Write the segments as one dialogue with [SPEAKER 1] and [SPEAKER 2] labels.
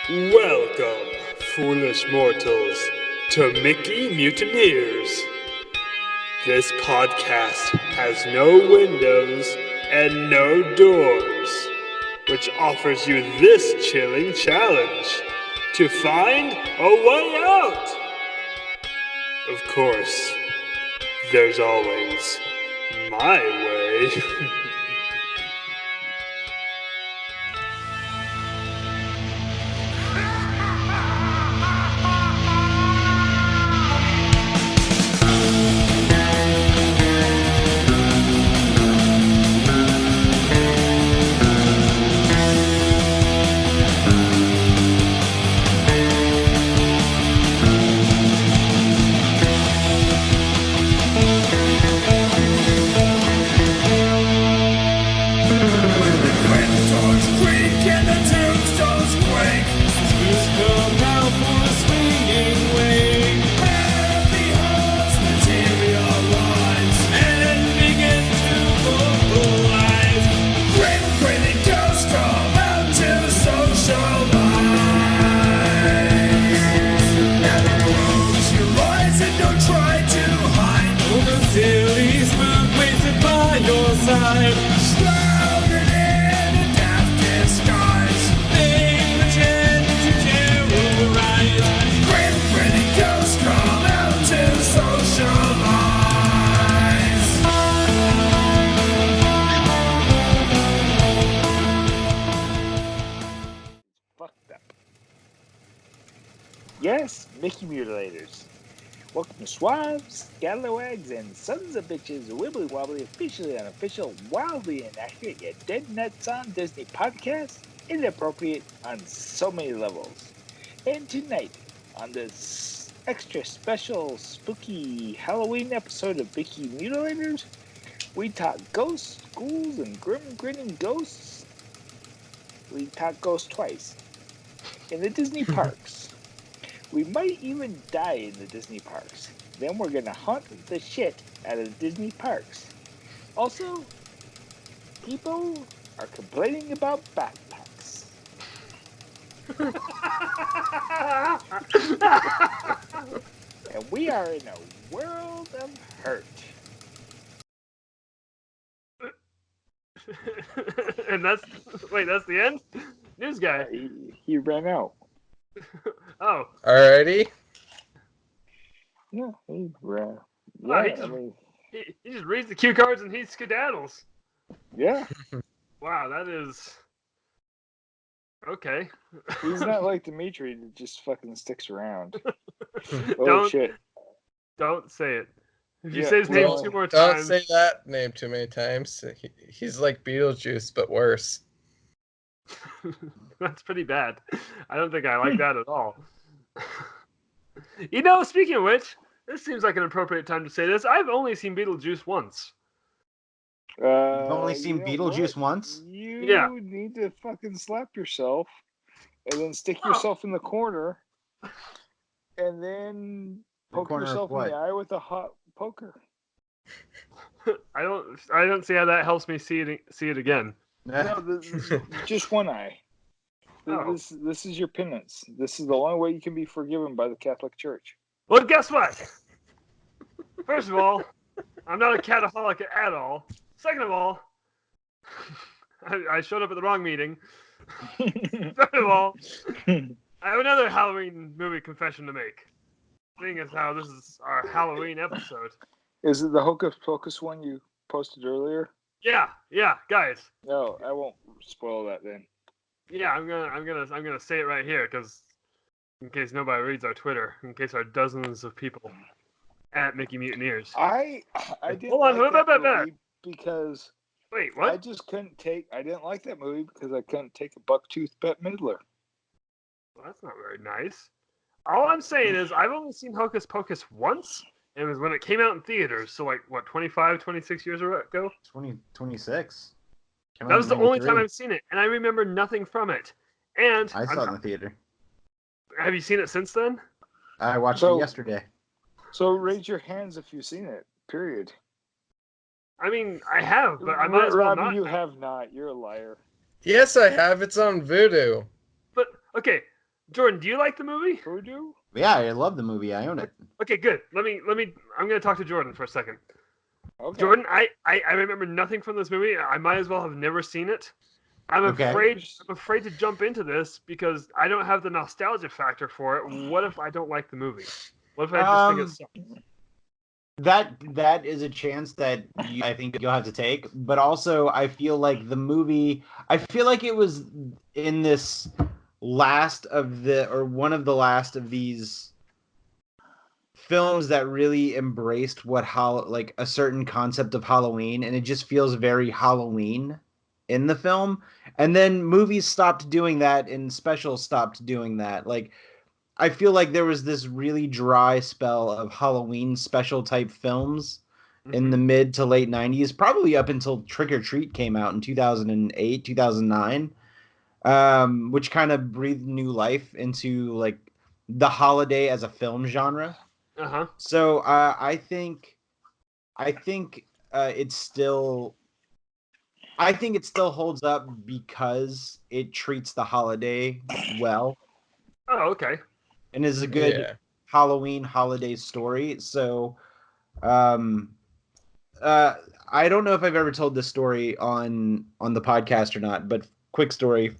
[SPEAKER 1] Welcome, foolish mortals, to Mickey Mutineers. This podcast has no windows and no doors, which offers you this chilling challenge to find a way out. Of course, there's always my way.
[SPEAKER 2] Yes, Mickey Mutilators. Welcome to Swabs, Scalawags, and Sons of Bitches, a wibbly wobbly, officially unofficial, wildly inaccurate, yet dead nuts on Disney podcast, inappropriate on so many levels. And tonight, on this extra special spooky Halloween episode of Mickey Mutilators, we talk ghosts, ghouls, and grim grinning ghosts. We talk ghosts twice. In the Disney parks. We might even die in the Disney parks. Then we're gonna hunt the shit out of the Disney parks. Also, people are complaining about backpacks. And we are in a world of hurt.
[SPEAKER 1] And that's the end? News guy.
[SPEAKER 2] He ran out.
[SPEAKER 1] Oh.
[SPEAKER 3] Alrighty.
[SPEAKER 2] Yeah, he ran.
[SPEAKER 1] He just reads the cue cards and he skedaddles.
[SPEAKER 2] Yeah.
[SPEAKER 1] Wow, that is okay.
[SPEAKER 2] He's not like Dimitri that just fucking sticks around. Shit.
[SPEAKER 1] Don't say it. If you say his name 2 more
[SPEAKER 3] Don't
[SPEAKER 1] times.
[SPEAKER 3] say that name too many times. He's like Beetlejuice, but worse.
[SPEAKER 1] That's pretty bad. I don't think I like that at all. Speaking of which, this seems like an appropriate time to say this. I've only seen Beetlejuice once.
[SPEAKER 4] You've only seen Beetlejuice once?
[SPEAKER 2] You need to fucking slap yourself and then stick yourself in the corner and then poke yourself in the eye with a hot poker.
[SPEAKER 1] I don't see how that helps me see it again.
[SPEAKER 2] No, just one eye.
[SPEAKER 1] Oh.
[SPEAKER 2] This is your penance. This is the only way you can be forgiven by the Catholic Church.
[SPEAKER 1] Well, guess what? First of all, I'm not a cataholic at all. Second of all, I showed up at the wrong meeting. Third of all, I have another Halloween movie confession to make. Seeing as how this is our Halloween episode.
[SPEAKER 2] Is it the Hocus Pocus one you posted earlier?
[SPEAKER 1] Yeah, guys.
[SPEAKER 2] No, I won't spoil that then.
[SPEAKER 1] Yeah, I'm gonna say it right here because in case nobody reads our Twitter, in case our dozens of people at Mickey Mutineers.
[SPEAKER 2] I didn't
[SPEAKER 1] Hold on,
[SPEAKER 2] like that movie because
[SPEAKER 1] wait, what?
[SPEAKER 2] I didn't like that movie because I couldn't take a bucktooth Bette Midler.
[SPEAKER 1] Well, that's not very nice. All I'm saying is I've only seen Hocus Pocus once. It was when it came out in theaters, so 25, 26 years ago?
[SPEAKER 4] 26.
[SPEAKER 1] That was the only time I've seen it, and I remember nothing from it. And
[SPEAKER 4] I saw it in the theater.
[SPEAKER 1] Have you seen it since then?
[SPEAKER 4] I watched it yesterday.
[SPEAKER 2] So raise your hands if you've seen it, period.
[SPEAKER 1] I mean, I have, but I might as well
[SPEAKER 2] Robbie,
[SPEAKER 1] not.
[SPEAKER 2] you have not. You're a liar.
[SPEAKER 3] Yes, I have. It's on Voodoo.
[SPEAKER 1] But, okay, Jordan, do you like the movie?
[SPEAKER 2] Who do?
[SPEAKER 4] Yeah, I love the movie. I own it.
[SPEAKER 1] Okay, good. Let me. I'm gonna talk to Jordan for a second.
[SPEAKER 2] Okay.
[SPEAKER 1] Jordan, I remember nothing from this movie. I might as well have never seen it. I'm
[SPEAKER 4] Okay.
[SPEAKER 1] afraid to jump into this because I don't have the nostalgia factor for it. What if I don't like the movie? What if I just think it sucks?
[SPEAKER 4] That is a chance that I think you'll have to take. But also, I feel like the movie. I feel like it was in this last of the or one of the last of these films that really embraced what like a certain concept of Halloween, and it just feels very Halloween in the film. And then movies stopped doing that, and specials stopped doing that. Like, I feel like there was this really dry spell of Halloween special type films in the mid to late 90s, probably up until Trick or Treat came out in 2008, 2009, which kind of breathed new life into like the holiday as a film genre.
[SPEAKER 1] Uh-huh.
[SPEAKER 4] So I think it still holds up because it treats the holiday well.
[SPEAKER 1] Oh, okay.
[SPEAKER 4] And is a good Halloween holiday story. So I don't know if I've ever told this story on the podcast or not, but quick story.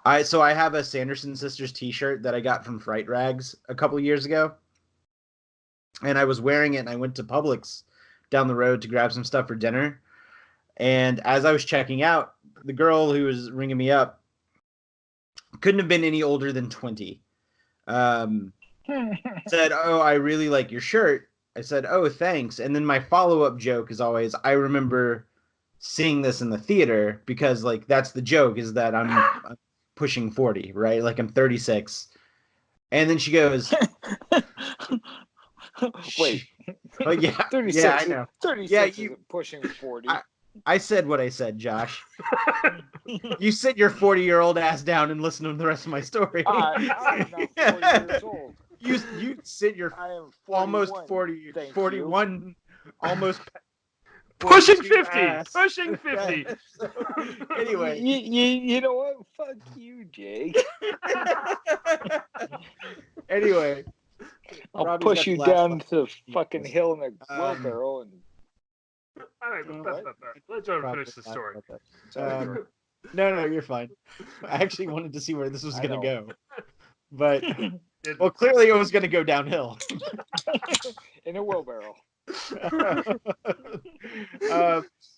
[SPEAKER 4] I have a Sanderson Sisters t-shirt that I got from Fright Rags a couple years ago. And I was wearing it, and I went to Publix down the road to grab some stuff for dinner. And as I was checking out, the girl who was ringing me up couldn't have been any older than 20. Said, "Oh, I really like your shirt." I said, "Oh, thanks." And then my follow-up joke is always, "I remember seeing this in the theater," because like that's the joke, is that I'm pushing 40, right? Like I'm 36. And then she goes,
[SPEAKER 2] Wait.
[SPEAKER 4] Oh yeah,
[SPEAKER 2] 36.
[SPEAKER 4] yeah, I know.
[SPEAKER 2] 36 is pushing 40.
[SPEAKER 4] I said what I said, Josh. You sit your 40-year-old ass down and listen to the rest of my story.
[SPEAKER 2] I'm not 40 years old.
[SPEAKER 4] You sit your
[SPEAKER 2] I am 41,
[SPEAKER 4] almost 40, 41, almost
[SPEAKER 1] pushing 50.
[SPEAKER 4] ass.
[SPEAKER 1] Pushing 50.
[SPEAKER 4] Anyway,
[SPEAKER 2] you know what? Fuck you, Jake.
[SPEAKER 4] Anyway,
[SPEAKER 2] I'll
[SPEAKER 4] Robbie's
[SPEAKER 2] push
[SPEAKER 4] got
[SPEAKER 2] you
[SPEAKER 4] the last
[SPEAKER 2] down
[SPEAKER 4] one.
[SPEAKER 2] to the fucking hill in a wheelbarrow and.
[SPEAKER 1] All right, let Jordan finish the story.
[SPEAKER 4] No, you're fine. I actually wanted to see where this was going to go. But, well, clearly it was going to go downhill.
[SPEAKER 2] In a wheelbarrow.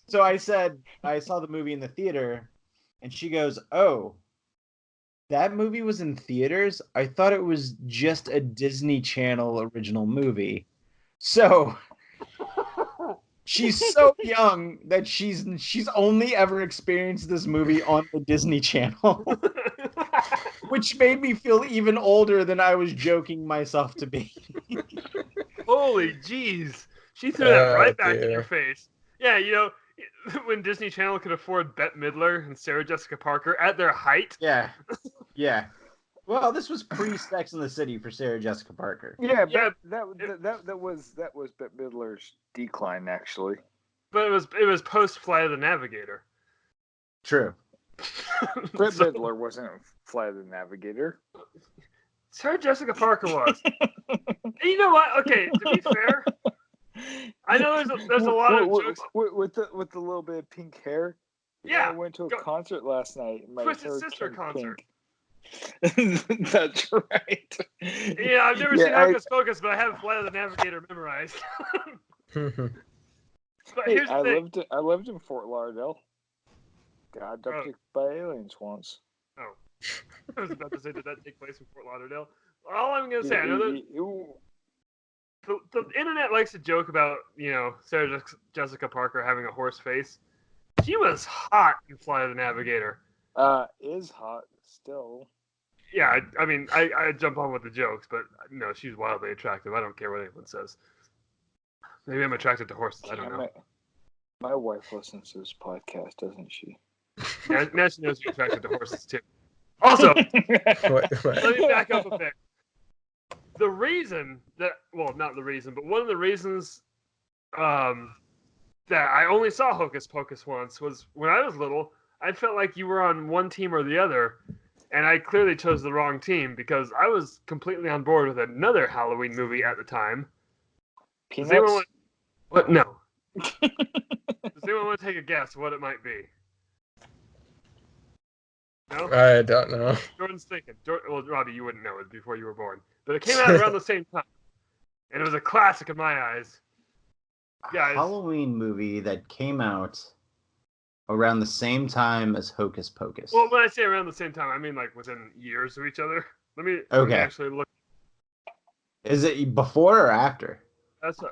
[SPEAKER 4] So I said, I saw the movie in the theater, and she goes, "Oh, that movie was in theaters? I thought it was just a Disney Channel original movie." So she's so young that she's only ever experienced this movie on the Disney Channel, which made me feel even older than I was joking myself to be.
[SPEAKER 1] Holy jeez. She threw that right back in your face. Yeah, you know, when Disney Channel could afford Bette Midler and Sarah Jessica Parker at their height.
[SPEAKER 4] Yeah. Well, this was pre-Sex in the City for Sarah Jessica Parker.
[SPEAKER 2] Yeah, that was Bette Midler's decline, actually.
[SPEAKER 1] But it was post Flight of the Navigator.
[SPEAKER 4] True.
[SPEAKER 2] Bette Midler wasn't Flight of the Navigator.
[SPEAKER 1] Sarah Jessica Parker was. And you know what? Okay, to be fair, I know there's a lot of jokes
[SPEAKER 2] with the little bit of pink hair.
[SPEAKER 1] Yeah,
[SPEAKER 2] I went to a concert last night. My
[SPEAKER 1] Twisted Sister concert.
[SPEAKER 2] That's right.
[SPEAKER 1] Yeah, I've never seen Hocus Pocus, but I have Flight of the Navigator memorized. But
[SPEAKER 2] hey,
[SPEAKER 1] here's the thing.
[SPEAKER 2] I lived in Fort Lauderdale. Got abducted by aliens once.
[SPEAKER 1] Oh, I was about to say, did that take place in Fort Lauderdale? All I'm gonna say, I know that the internet likes to joke about, you know, Sarah Jessica Parker having a horse face. She was hot in Flight of the Navigator.
[SPEAKER 2] Is hot still.
[SPEAKER 1] Yeah, I mean, I jump on with the jokes, but no, she's wildly attractive. I don't care what anyone says. Maybe I'm attracted to horses. I don't know.
[SPEAKER 2] My wife listens to this podcast, doesn't she?
[SPEAKER 1] Now she knows you're attracted to horses too. Also, let me back up a bit. The reason that, well, not the reason, but one of the reasons that I only saw Hocus Pocus once was when I was little, I felt like you were on one team or the other. And I clearly chose the wrong team because I was completely on board with another Halloween movie at the time. Does anyone
[SPEAKER 2] Peanuts?
[SPEAKER 1] want... What? No. Does anyone want to take a guess what it might be? No?
[SPEAKER 3] I don't know.
[SPEAKER 1] Jordan's thinking. Well, Robbie, you wouldn't know it before you were born. But it came out around the same time. And it was a classic in my eyes. Guys.
[SPEAKER 4] Halloween movie that came out around the same time as Hocus Pocus.
[SPEAKER 1] Well, when I say around the same time, I mean like within years of each other. Let me actually look.
[SPEAKER 4] Is it before or after?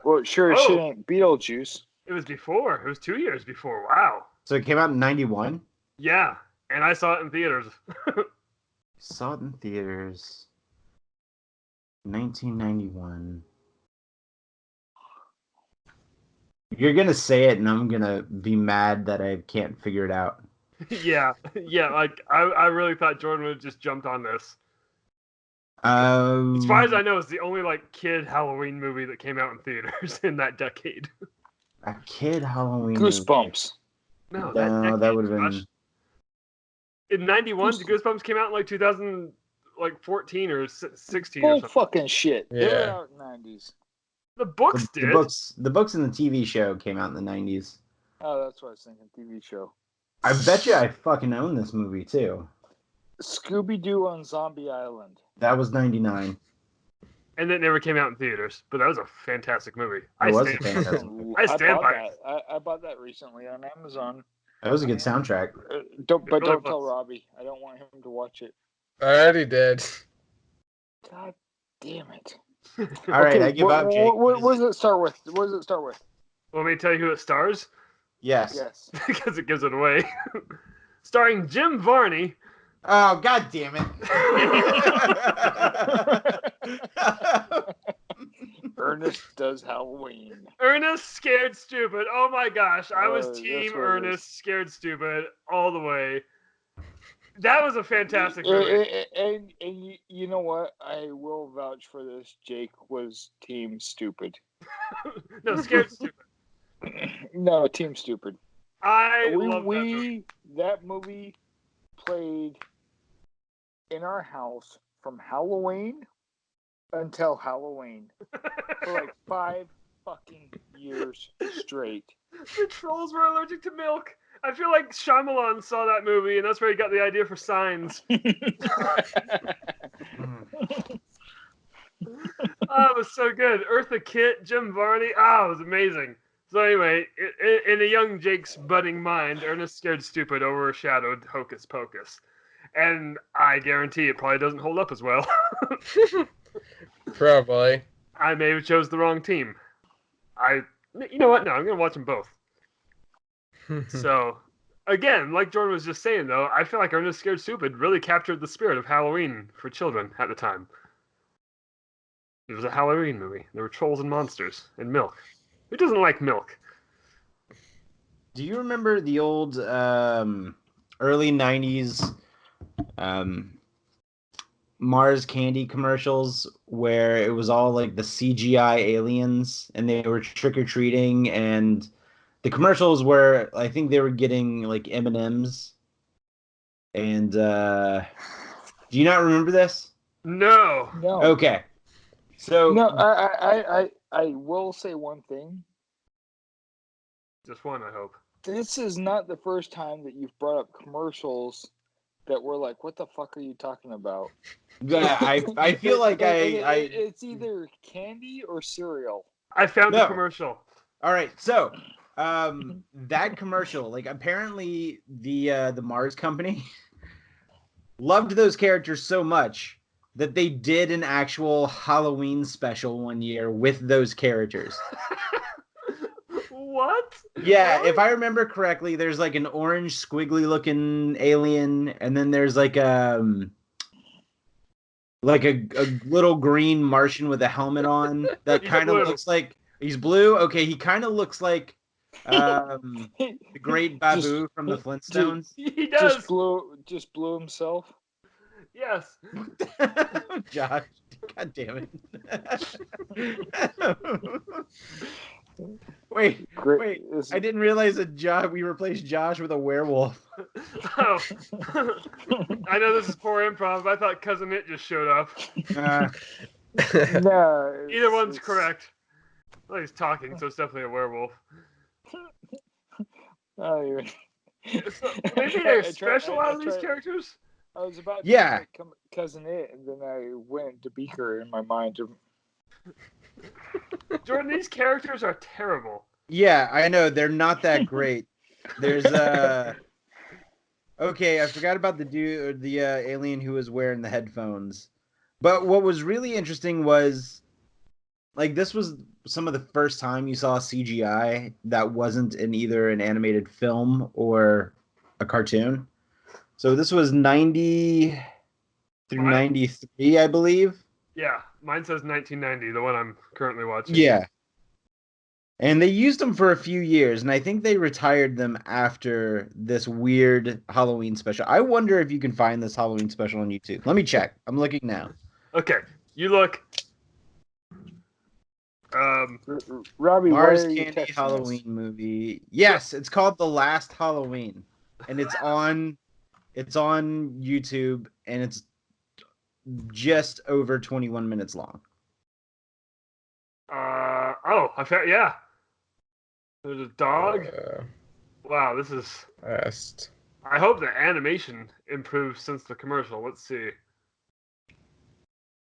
[SPEAKER 2] Well, sure, shit ain't Beetlejuice.
[SPEAKER 1] It was before. It was 2 years before. Wow.
[SPEAKER 4] So it came out in 91?
[SPEAKER 1] Yeah, and I saw it in theaters.
[SPEAKER 4] Saw it in theaters. 1991. You're gonna say it, and I'm gonna be mad that I can't figure it out.
[SPEAKER 1] yeah. Like I really thought Jordan would have just jumped on this. As far as I know, it's the only like kid Halloween movie that came out in theaters in that decade.
[SPEAKER 4] A kid Halloween
[SPEAKER 2] Goosebumps.
[SPEAKER 1] No,
[SPEAKER 4] that would have been
[SPEAKER 1] in '91. The Goosebumps came out in like 2014 or 16 or
[SPEAKER 2] Bull
[SPEAKER 1] something.
[SPEAKER 2] fucking shit.
[SPEAKER 3] Yeah.
[SPEAKER 2] They were out in the 90s.
[SPEAKER 1] The books did.
[SPEAKER 4] the books and the TV show came out in the 90s.
[SPEAKER 2] Oh, that's what I was thinking. TV show.
[SPEAKER 4] I bet you I fucking own this movie too.
[SPEAKER 2] Scooby-Doo on Zombie Island.
[SPEAKER 4] That was 99.
[SPEAKER 1] And it never came out in theaters, but that was a fantastic movie.
[SPEAKER 4] It was a fantastic movie.
[SPEAKER 1] I stand
[SPEAKER 2] bought
[SPEAKER 1] by
[SPEAKER 2] that. I bought that recently on Amazon.
[SPEAKER 4] That was a good soundtrack.
[SPEAKER 2] Don't
[SPEAKER 1] really
[SPEAKER 2] tell
[SPEAKER 1] was.
[SPEAKER 2] Robbie. I don't want him to watch it.
[SPEAKER 3] I already did.
[SPEAKER 2] God damn it!
[SPEAKER 4] All right, I give up, Jake.
[SPEAKER 2] What does it start with? What does it start with?
[SPEAKER 1] Want me to tell you who it stars?
[SPEAKER 4] Yes.
[SPEAKER 2] Yes.
[SPEAKER 1] Because it gives it away. Starring Jim Varney.
[SPEAKER 4] Oh, god damn it.
[SPEAKER 2] Ernest Does Halloween.
[SPEAKER 1] Ernest Scared Stupid. Oh my gosh. I was
[SPEAKER 2] Oh,
[SPEAKER 1] team
[SPEAKER 2] that's what it
[SPEAKER 1] Ernest Scared Stupid all the way. That was a fantastic movie.
[SPEAKER 2] And you know what? I will vouch for this. Jake was Team Stupid.
[SPEAKER 1] No, Scared Stupid.
[SPEAKER 2] No, Team Stupid.
[SPEAKER 1] I love that movie.
[SPEAKER 2] That movie played in our house from Halloween until Halloween for like 5 fucking years straight.
[SPEAKER 1] The trolls were allergic to milk. I feel like Shyamalan saw that movie, and that's where he got the idea for Signs. Oh, it was so good. Eartha Kitt, Jim Varney. Oh, it was amazing. So anyway, in a young Jake's budding mind, Ernest Scared Stupid overshadowed Hocus Pocus. And I guarantee it probably doesn't hold up as well.
[SPEAKER 3] Probably.
[SPEAKER 1] I may have chose the wrong team. You know what? No, I'm going to watch them both. So, again, like Jordan was just saying, though, I feel like Ernest Scared Stupid really captured the spirit of Halloween for children at the time. It was a Halloween movie. There were trolls and monsters and milk. Who doesn't like milk?
[SPEAKER 4] Do you remember the old early 90s Mars candy commercials where it was all like the CGI aliens and they were trick-or-treating, and the commercials were, I think they were getting like M&Ms. And do you not remember this?
[SPEAKER 1] No.
[SPEAKER 2] No.
[SPEAKER 4] Okay. So
[SPEAKER 2] No, I will say one thing.
[SPEAKER 1] Just one, I hope.
[SPEAKER 2] This is not the first time that you've brought up commercials that were like, what the fuck are you talking about?
[SPEAKER 4] yeah, I feel like
[SPEAKER 2] it's either candy or cereal.
[SPEAKER 1] I found the
[SPEAKER 4] No.
[SPEAKER 1] commercial.
[SPEAKER 4] All right, so that commercial, like apparently the Mars company loved those characters so much that they did an actual Halloween special one year with those characters.
[SPEAKER 1] What?
[SPEAKER 4] Yeah,
[SPEAKER 1] Really?
[SPEAKER 4] if I remember correctly, there's like an orange squiggly looking alien, and then there's like a little green Martian with a helmet on that
[SPEAKER 1] He's
[SPEAKER 4] kind of
[SPEAKER 1] blue.
[SPEAKER 4] looks like he's blue. Okay, he kind of looks like the great Babu from the Flintstones.
[SPEAKER 1] He does.
[SPEAKER 2] Just blew himself.
[SPEAKER 1] Yes.
[SPEAKER 4] Josh, god damn it. Wait,
[SPEAKER 2] Great.
[SPEAKER 4] wait.
[SPEAKER 2] This-
[SPEAKER 4] I didn't realize that we replaced Josh with a werewolf.
[SPEAKER 1] Oh, I know this is poor improv, but I thought Cousin It just showed up.
[SPEAKER 2] No.
[SPEAKER 1] Either one's correct. Well, he's talking, so it's definitely a werewolf.
[SPEAKER 2] Not even.
[SPEAKER 1] So, they made a special out of these characters?
[SPEAKER 2] I was about to
[SPEAKER 4] Yeah.
[SPEAKER 2] make Cousin It, and then I went to Beaker in my mind.
[SPEAKER 1] Jordan, these characters are terrible.
[SPEAKER 4] Yeah, I know. They're not that great. There's Okay, I forgot about the dude or the alien who was wearing the headphones. But what was really interesting was, like, this was some of the first time you saw CGI that wasn't in either an animated film or a cartoon. So this was 90 through 93, I believe.
[SPEAKER 1] Yeah, mine says 1990, the one I'm currently watching.
[SPEAKER 4] Yeah. And they used them for a few years, and I think they retired them after this weird Halloween special. I wonder if you can find this Halloween special on YouTube. Let me check. I'm looking now.
[SPEAKER 1] Okay, you look.
[SPEAKER 2] Robbie,
[SPEAKER 4] Mars
[SPEAKER 2] why are you
[SPEAKER 4] Candy
[SPEAKER 2] texting
[SPEAKER 4] Halloween
[SPEAKER 2] us?
[SPEAKER 4] movie. Yes, it's called The Last Halloween, and it's on YouTube, and it's just over 21 minutes long.
[SPEAKER 1] I found, yeah. There's a dog. Wow, this is.
[SPEAKER 3] Last.
[SPEAKER 1] I hope the animation improved since the commercial. Let's see.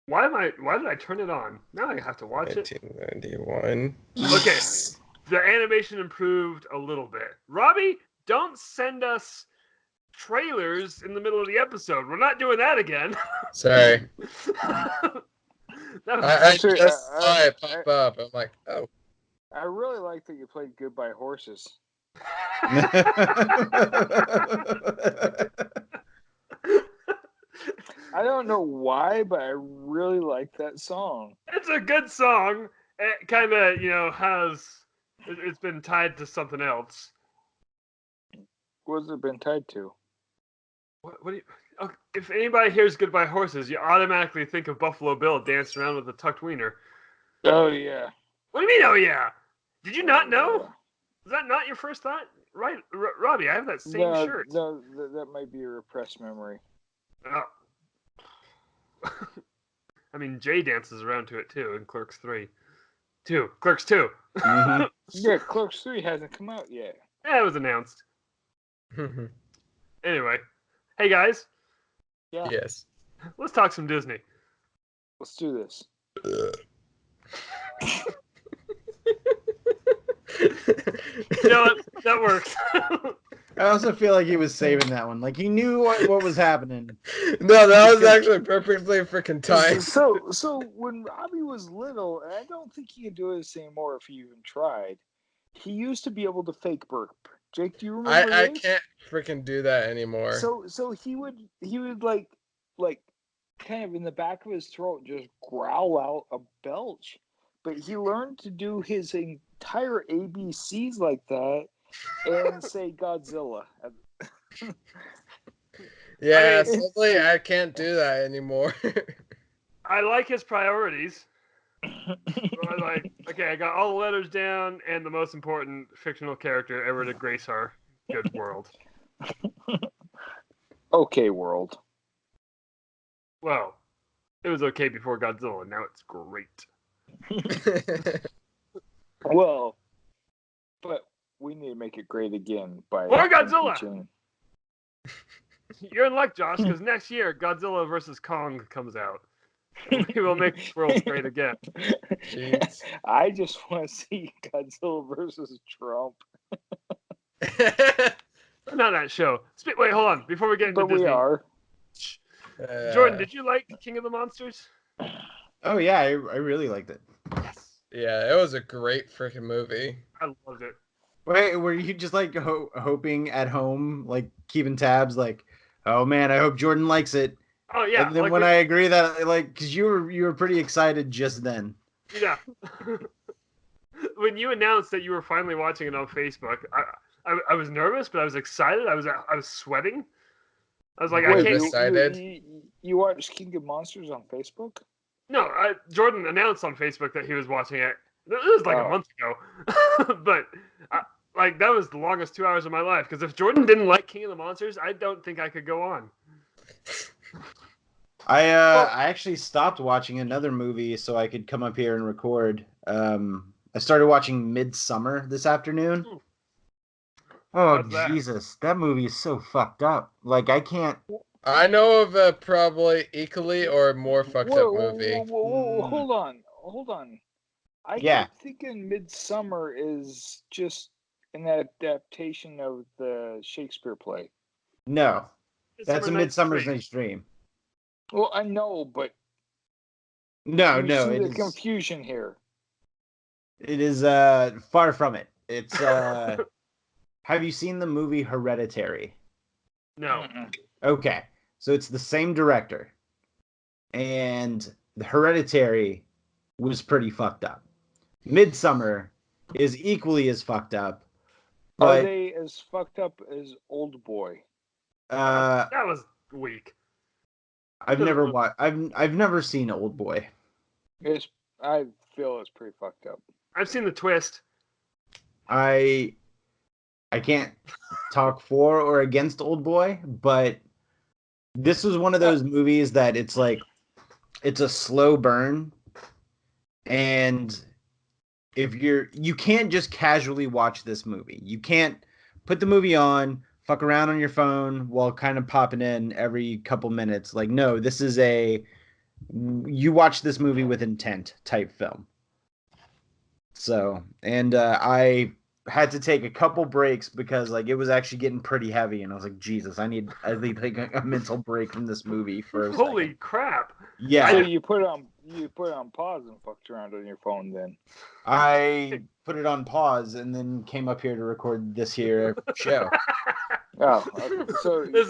[SPEAKER 1] Why did I turn it on? Now I have to watch it.
[SPEAKER 3] 1991.
[SPEAKER 1] Okay, the animation improved a little bit. Robbie, don't send us trailers in the middle of the episode. We're not doing that again.
[SPEAKER 3] Sorry.
[SPEAKER 1] That was
[SPEAKER 3] I
[SPEAKER 2] Actually,
[SPEAKER 3] just saw it pop up. I'm like, oh.
[SPEAKER 2] I really like that you played Goodbye Horses. I don't know why, but I really like that song.
[SPEAKER 1] It's a good song. It kind of, has. It's been tied to something else.
[SPEAKER 2] What's it been tied to?
[SPEAKER 1] What do you? Okay, if anybody hears "Goodbye Horses," you automatically think of Buffalo Bill dancing around with a tucked wiener.
[SPEAKER 2] Oh, yeah.
[SPEAKER 1] What do you mean? Oh yeah! Did you not know? Is that not your first thought? Right, Robbie. I have that same shirt.
[SPEAKER 2] No, that might be a repressed memory.
[SPEAKER 1] Oh. I mean, Jay dances around to it too in Clerks 3. Clerks 2.
[SPEAKER 4] Mhm.
[SPEAKER 2] Yeah, Clerks 3 hasn't come out yet.
[SPEAKER 1] Yeah, it was announced. Anyway, hey guys,
[SPEAKER 2] Yeah,
[SPEAKER 3] Yes.
[SPEAKER 1] let's talk some Disney.
[SPEAKER 2] let's do this.
[SPEAKER 1] You know what? That works.
[SPEAKER 4] I also feel like he was saving that one. Like he knew what was happening.
[SPEAKER 3] No, that was actually perfectly freaking timed.
[SPEAKER 2] So when Robbie was little, and I don't think he can do this anymore if he even tried, he used to be able to fake burp. Jake, do you remember
[SPEAKER 3] I
[SPEAKER 2] this?
[SPEAKER 3] can't freaking do that anymore.
[SPEAKER 2] So he would like kind of in the back of his throat just growl out a belch. But he learned to do his entire ABCs like that and say Godzilla.
[SPEAKER 3] Yeah,
[SPEAKER 1] I mean-
[SPEAKER 3] sadly, I can't do that anymore.
[SPEAKER 1] I like his priorities. I like, okay, I got all the letters down and the most important fictional character ever to grace our good world.
[SPEAKER 2] Okay, world.
[SPEAKER 1] Well, it was okay before Godzilla. Now it's great.
[SPEAKER 2] Well, but we need to make it great again by
[SPEAKER 1] More Godzilla!
[SPEAKER 2] teaching-
[SPEAKER 1] You're in luck, Josh, because next year Godzilla vs. Kong comes out. We will make this world great again.
[SPEAKER 3] Jeez.
[SPEAKER 2] I just want to see Godzilla versus Trump.
[SPEAKER 1] Not that show. Wait, hold on. Before we get into
[SPEAKER 2] But
[SPEAKER 1] Disney,
[SPEAKER 2] we are.
[SPEAKER 1] Jordan, did you like King of the Monsters?
[SPEAKER 4] Oh yeah, I really liked it.
[SPEAKER 1] Yes.
[SPEAKER 3] Yeah, it was a great freaking movie.
[SPEAKER 1] I loved it.
[SPEAKER 4] Wait, were you just like hoping at home, like keeping tabs, like, oh man, I hope Jordan likes it.
[SPEAKER 1] Oh yeah.
[SPEAKER 4] And then
[SPEAKER 1] like
[SPEAKER 4] when I agree that, like, because you were pretty excited just then.
[SPEAKER 1] Yeah. When you announced that you were finally watching it on Facebook, I was nervous, but I was excited. I was sweating. I was like, I
[SPEAKER 3] Wait,
[SPEAKER 1] can't.
[SPEAKER 3] excited.
[SPEAKER 2] You watched King of Monsters on Facebook?
[SPEAKER 1] No, Jordan announced on Facebook that he was watching it, It was like a
[SPEAKER 2] Oh.
[SPEAKER 1] month ago, but like that was the longest 2 hours of my life. Because if Jordan didn't like King of the Monsters, I don't think I could go on.
[SPEAKER 4] I actually stopped watching another movie so I could come up here and record. I started watching Midsummer this afternoon.
[SPEAKER 1] Ooh.
[SPEAKER 4] Oh
[SPEAKER 1] What's that?
[SPEAKER 4] Jesus, that movie is so fucked up. Like I can't.
[SPEAKER 3] I know of a probably equally or more fucked up movie.
[SPEAKER 2] Whoa, hold on. I
[SPEAKER 4] Yeah.
[SPEAKER 2] keep thinking Midsummer is just an adaptation of the Shakespeare play.
[SPEAKER 4] No, that's a
[SPEAKER 1] Midsummer's
[SPEAKER 4] Midsummer's Night's Dream.
[SPEAKER 2] Well, I know, but
[SPEAKER 4] No,
[SPEAKER 2] you
[SPEAKER 4] no,
[SPEAKER 2] see
[SPEAKER 4] it
[SPEAKER 2] the
[SPEAKER 4] is.
[SPEAKER 2] confusion here.
[SPEAKER 4] It is far from it. It's Have you seen the movie Hereditary?
[SPEAKER 1] No.
[SPEAKER 4] Okay, so it's the same director, and the Hereditary was pretty fucked up. Midsummer is equally as fucked up,
[SPEAKER 2] Are
[SPEAKER 4] but
[SPEAKER 2] they as fucked up as Old Boy?
[SPEAKER 1] That was weak.
[SPEAKER 4] I've never watched. I've never seen Old Boy.
[SPEAKER 2] I feel it's pretty fucked up.
[SPEAKER 1] I've seen the twist.
[SPEAKER 4] I can't talk for or against Old Boy, but this was one of those movies that it's like it's a slow burn, and if you can't just casually watch this movie. You can't put the movie on, fuck around on your phone while kind of popping in every couple minutes. Like, no, this is you watch this movie with intent type film. So, and I had to take a couple breaks because like it was actually getting pretty heavy, and I was like, Jesus, I need like a mental break from this movie for a
[SPEAKER 1] Holy
[SPEAKER 4] second.
[SPEAKER 1] crap!
[SPEAKER 4] Yeah,
[SPEAKER 2] So you put it on pause and fucked around on your phone then.
[SPEAKER 4] I put it on pause and then came up here to record this here show.
[SPEAKER 2] Oh, okay.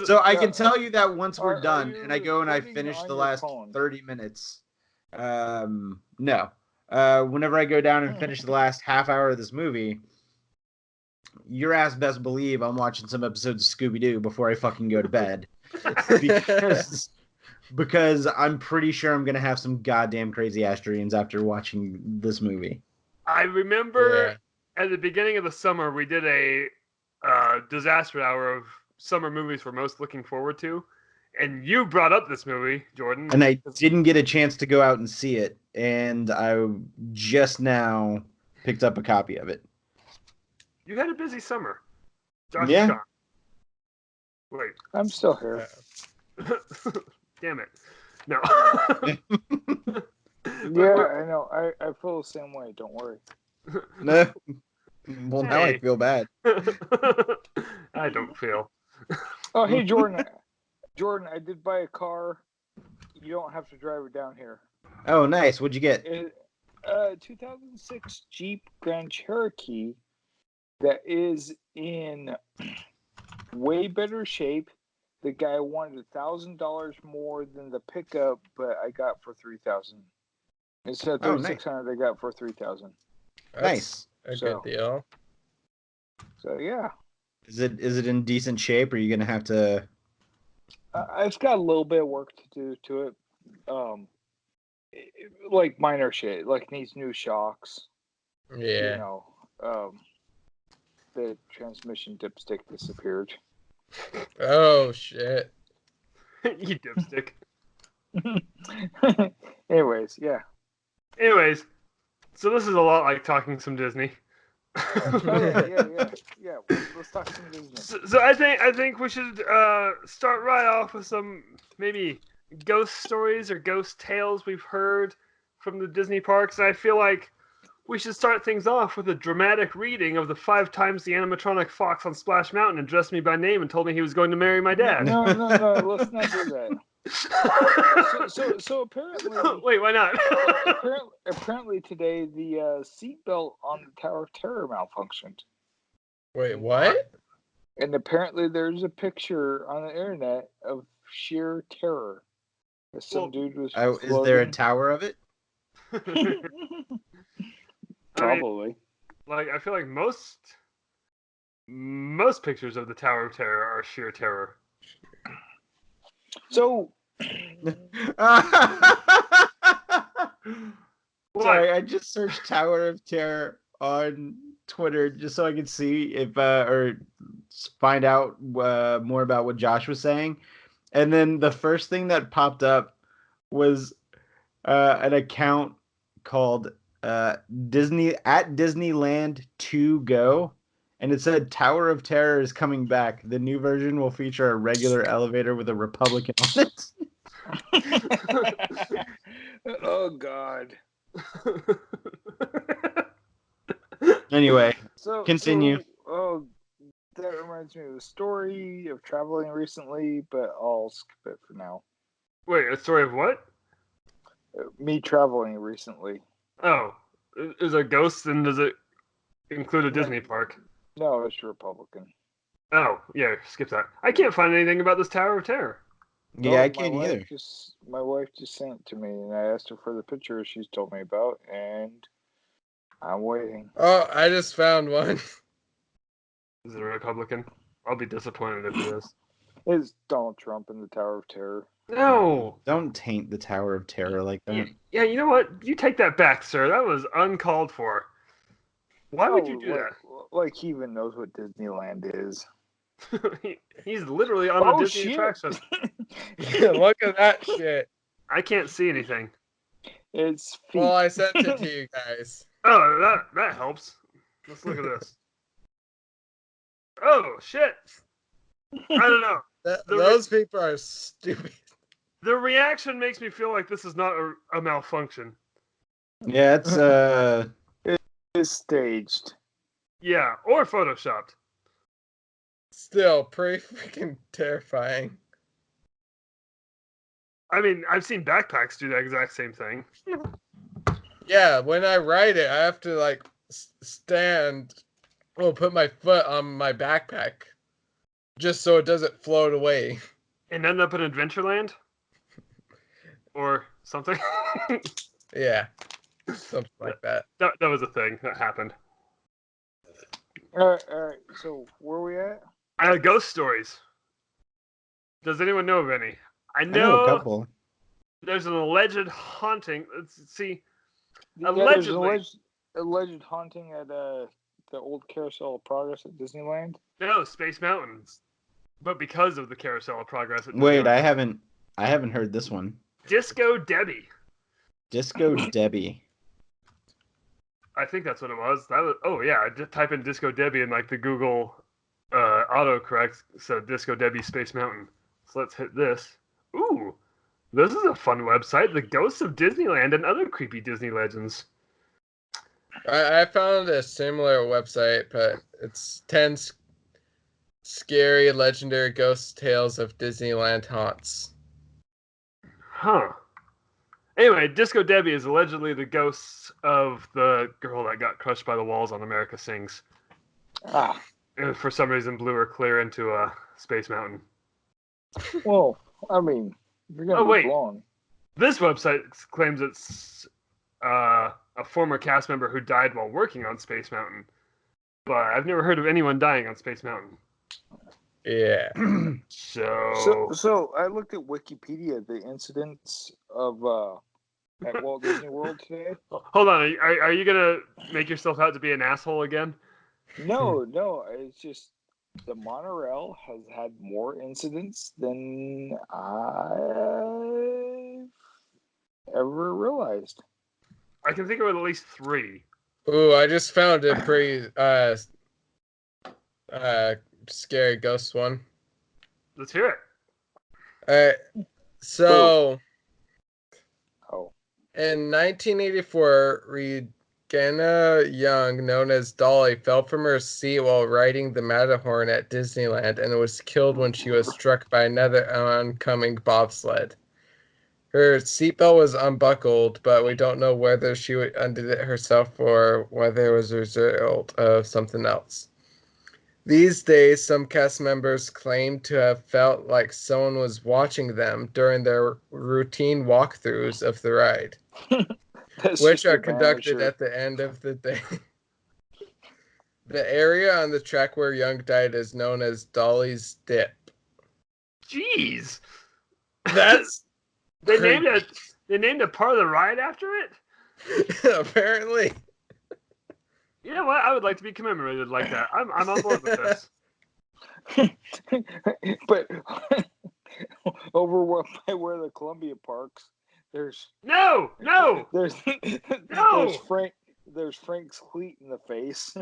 [SPEAKER 4] So I can tell you that once we're
[SPEAKER 2] Are
[SPEAKER 4] done
[SPEAKER 2] you
[SPEAKER 4] and I go and I
[SPEAKER 2] recording
[SPEAKER 4] finish
[SPEAKER 2] on
[SPEAKER 4] the
[SPEAKER 2] your
[SPEAKER 4] last
[SPEAKER 2] phone?
[SPEAKER 4] 30 minutes. No. Whenever I go down and finish the last half hour of this movie, your ass best believe I'm watching some episodes of Scooby-Doo before I fucking go to bed. because I'm pretty sure I'm going to have some goddamn crazy ass dreams after watching this movie.
[SPEAKER 1] I remember at the beginning of the summer we did a disaster hour of summer movies we're most looking forward to, and you brought up this movie, Jordan.
[SPEAKER 4] And I didn't get a chance to go out and see it, and I just now picked up a copy of it.
[SPEAKER 1] You had a busy summer. Josh
[SPEAKER 4] Yeah.
[SPEAKER 1] is gone. Wait.
[SPEAKER 2] I'm still here.
[SPEAKER 1] Damn it. No.
[SPEAKER 2] Yeah, I know. I feel the same way. Don't worry.
[SPEAKER 4] No. Well, now I
[SPEAKER 1] Hey.
[SPEAKER 4] feel bad.
[SPEAKER 1] I don't feel.
[SPEAKER 2] Oh, hey, Jordan. Jordan, I did buy a car. You don't have to drive it down here.
[SPEAKER 4] Oh, nice. What'd you get?
[SPEAKER 2] 2006 Jeep Grand Cherokee that is in way better shape. The guy wanted $1,000 more than the pickup, but I got for $3,000. Instead of $3,600, I got for $3,000.
[SPEAKER 4] Nice.
[SPEAKER 3] A good deal.
[SPEAKER 2] So yeah.
[SPEAKER 4] Is it in decent shape, or are you gonna have to?
[SPEAKER 2] It's got a little bit of work to do to it. Like minor shit, like needs new shocks.
[SPEAKER 3] Yeah.
[SPEAKER 2] You know, the transmission dipstick disappeared.
[SPEAKER 3] Oh shit.
[SPEAKER 1] You dipstick.
[SPEAKER 2] Anyways, yeah.
[SPEAKER 1] Anyways, so this is a lot like talking some Disney.
[SPEAKER 2] Yeah. Let's talk some Disney.
[SPEAKER 1] So I think we should start right off with some maybe ghost stories or ghost tales we've heard from the Disney parks. And I feel like we should start things off with a dramatic reading of the 5 times the animatronic fox on Splash Mountain addressed me by name and told me he was going to marry my dad.
[SPEAKER 2] No, let's not do that. So apparently.
[SPEAKER 1] Wait, why not?
[SPEAKER 2] apparently today the seatbelt on the Tower of Terror malfunctioned.
[SPEAKER 3] Wait, what?
[SPEAKER 2] And apparently there's a picture on the internet of sheer terror. Some dude was.
[SPEAKER 4] Is there a tower of it?
[SPEAKER 2] Probably.
[SPEAKER 1] I feel like most pictures of the Tower of Terror are sheer terror.
[SPEAKER 2] So
[SPEAKER 1] What?
[SPEAKER 4] Sorry, I just searched Tower of Terror on Twitter just so I could see if or find out more about what Josh was saying. And then the first thing that popped up was an account called Disney at Disneyland to go. And it said Tower of Terror is coming back. The new version will feature a regular elevator with a Republican on it.
[SPEAKER 2] Oh God.
[SPEAKER 4] Anyway,
[SPEAKER 2] So
[SPEAKER 4] continue.
[SPEAKER 2] oh, that reminds me of a story of traveling recently, but I'll skip it for now.
[SPEAKER 1] Wait, a story of what?
[SPEAKER 2] Me traveling recently.
[SPEAKER 1] Oh, is it ghosts and does it include a
[SPEAKER 2] No.
[SPEAKER 1] Disney park?
[SPEAKER 2] No, it's Republican.
[SPEAKER 1] Oh, yeah, skip that. I can't find anything about this Tower of Terror.
[SPEAKER 4] Yeah, I
[SPEAKER 2] my
[SPEAKER 4] can't
[SPEAKER 2] wife
[SPEAKER 4] either.
[SPEAKER 2] My wife just sent it to me, and I asked her for the picture she's told me about, and I'm waiting.
[SPEAKER 3] Oh, I just found one.
[SPEAKER 1] Is it a Republican? I'll be disappointed if it is.
[SPEAKER 2] It's Donald Trump in the Tower of Terror.
[SPEAKER 1] No!
[SPEAKER 4] Don't taint the Tower of Terror like that.
[SPEAKER 1] Yeah, you know what? You take that back, sir. That was uncalled for. Why would you do
[SPEAKER 2] Like he even knows what Disneyland is.
[SPEAKER 1] that? He's literally on a Disney
[SPEAKER 2] shit.
[SPEAKER 1] attraction.
[SPEAKER 3] Look at that shit.
[SPEAKER 1] I can't see anything.
[SPEAKER 2] It's feet.
[SPEAKER 3] Well, I sent it to you guys.
[SPEAKER 1] Oh, that helps. Let's look at this. Oh, shit. I don't know.
[SPEAKER 3] Those people are stupid.
[SPEAKER 1] The reaction makes me feel like this is not a malfunction.
[SPEAKER 4] Yeah,
[SPEAKER 2] It's staged.
[SPEAKER 1] Yeah, or photoshopped.
[SPEAKER 3] Still pretty freaking terrifying.
[SPEAKER 1] I mean, I've seen backpacks do that exact same thing.
[SPEAKER 3] Yeah, when I ride it, I have to like stand. Well, put my foot on my backpack, just so it doesn't float away.
[SPEAKER 1] And end up in Adventureland? Or something?
[SPEAKER 3] Yeah, something like that.
[SPEAKER 1] That was a thing that happened.
[SPEAKER 2] All right. So where are we at?
[SPEAKER 1] Ghost stories. Does anyone know of any? I
[SPEAKER 4] know a
[SPEAKER 1] know
[SPEAKER 4] couple.
[SPEAKER 1] there's an alleged haunting. Let's see.
[SPEAKER 2] There's an alleged haunting at the old Carousel of Progress at Disneyland.
[SPEAKER 1] No, Space Mountain. But because of the Carousel of Progress at
[SPEAKER 4] Wait,
[SPEAKER 1] Disneyland.
[SPEAKER 4] I haven't heard this one.
[SPEAKER 1] Disco Debbie.
[SPEAKER 4] Disco Debbie.
[SPEAKER 1] I think that's what it was. I just type in Disco Debbie and like the Google autocorrect said Disco Debbie Space Mountain. So let's hit this. Ooh, this is a fun website. The Ghosts of Disneyland and Other Creepy Disney Legends.
[SPEAKER 3] I found a similar website, but it's 10 scary legendary ghost tales of Disneyland haunts.
[SPEAKER 1] Huh. Anyway, Disco Debbie is allegedly the ghost of the girl that got crushed by the walls on America Sings.
[SPEAKER 2] Ah,
[SPEAKER 1] And for some reason blew her clear into a Space Mountain.
[SPEAKER 2] well, I mean, if you're gonna be blown.
[SPEAKER 1] This website claims it's a former cast member who died while working on Space Mountain. But I've never heard of anyone dying on Space Mountain.
[SPEAKER 3] Yeah.
[SPEAKER 2] So I looked at Wikipedia, the incidents of at Walt Disney World today.
[SPEAKER 1] Hold on, are you gonna make yourself out to be an asshole again?
[SPEAKER 2] No, it's just the monorail has had more incidents than I've ever realized.
[SPEAKER 1] I can think of at least 3.
[SPEAKER 3] Ooh, I just found a pretty scary ghost one.
[SPEAKER 1] Let's hear it.
[SPEAKER 3] So
[SPEAKER 2] Oh.
[SPEAKER 3] in 1984, Regina Young, known as Dolly, fell from her seat while riding the Matterhorn at Disneyland and was killed when she was struck by another oncoming bobsled. Her seatbelt was unbuckled, but we don't know whether she undid it herself or whether it was a result of something else. These days, some cast members claim to have felt like someone was watching them during their routine walkthroughs of the ride, which are conducted at the end of the day. The area on the track where Young died is known as Dolly's Dip.
[SPEAKER 1] Jeez.
[SPEAKER 3] That's
[SPEAKER 1] They named a part of the ride after it?
[SPEAKER 3] Apparently.
[SPEAKER 1] You know what? I would like to be commemorated like that. I'm on board with this.
[SPEAKER 2] But over by where the Columbia Parks, there's
[SPEAKER 1] No.
[SPEAKER 2] there's
[SPEAKER 1] No!
[SPEAKER 2] there's Frank's cleat in the face.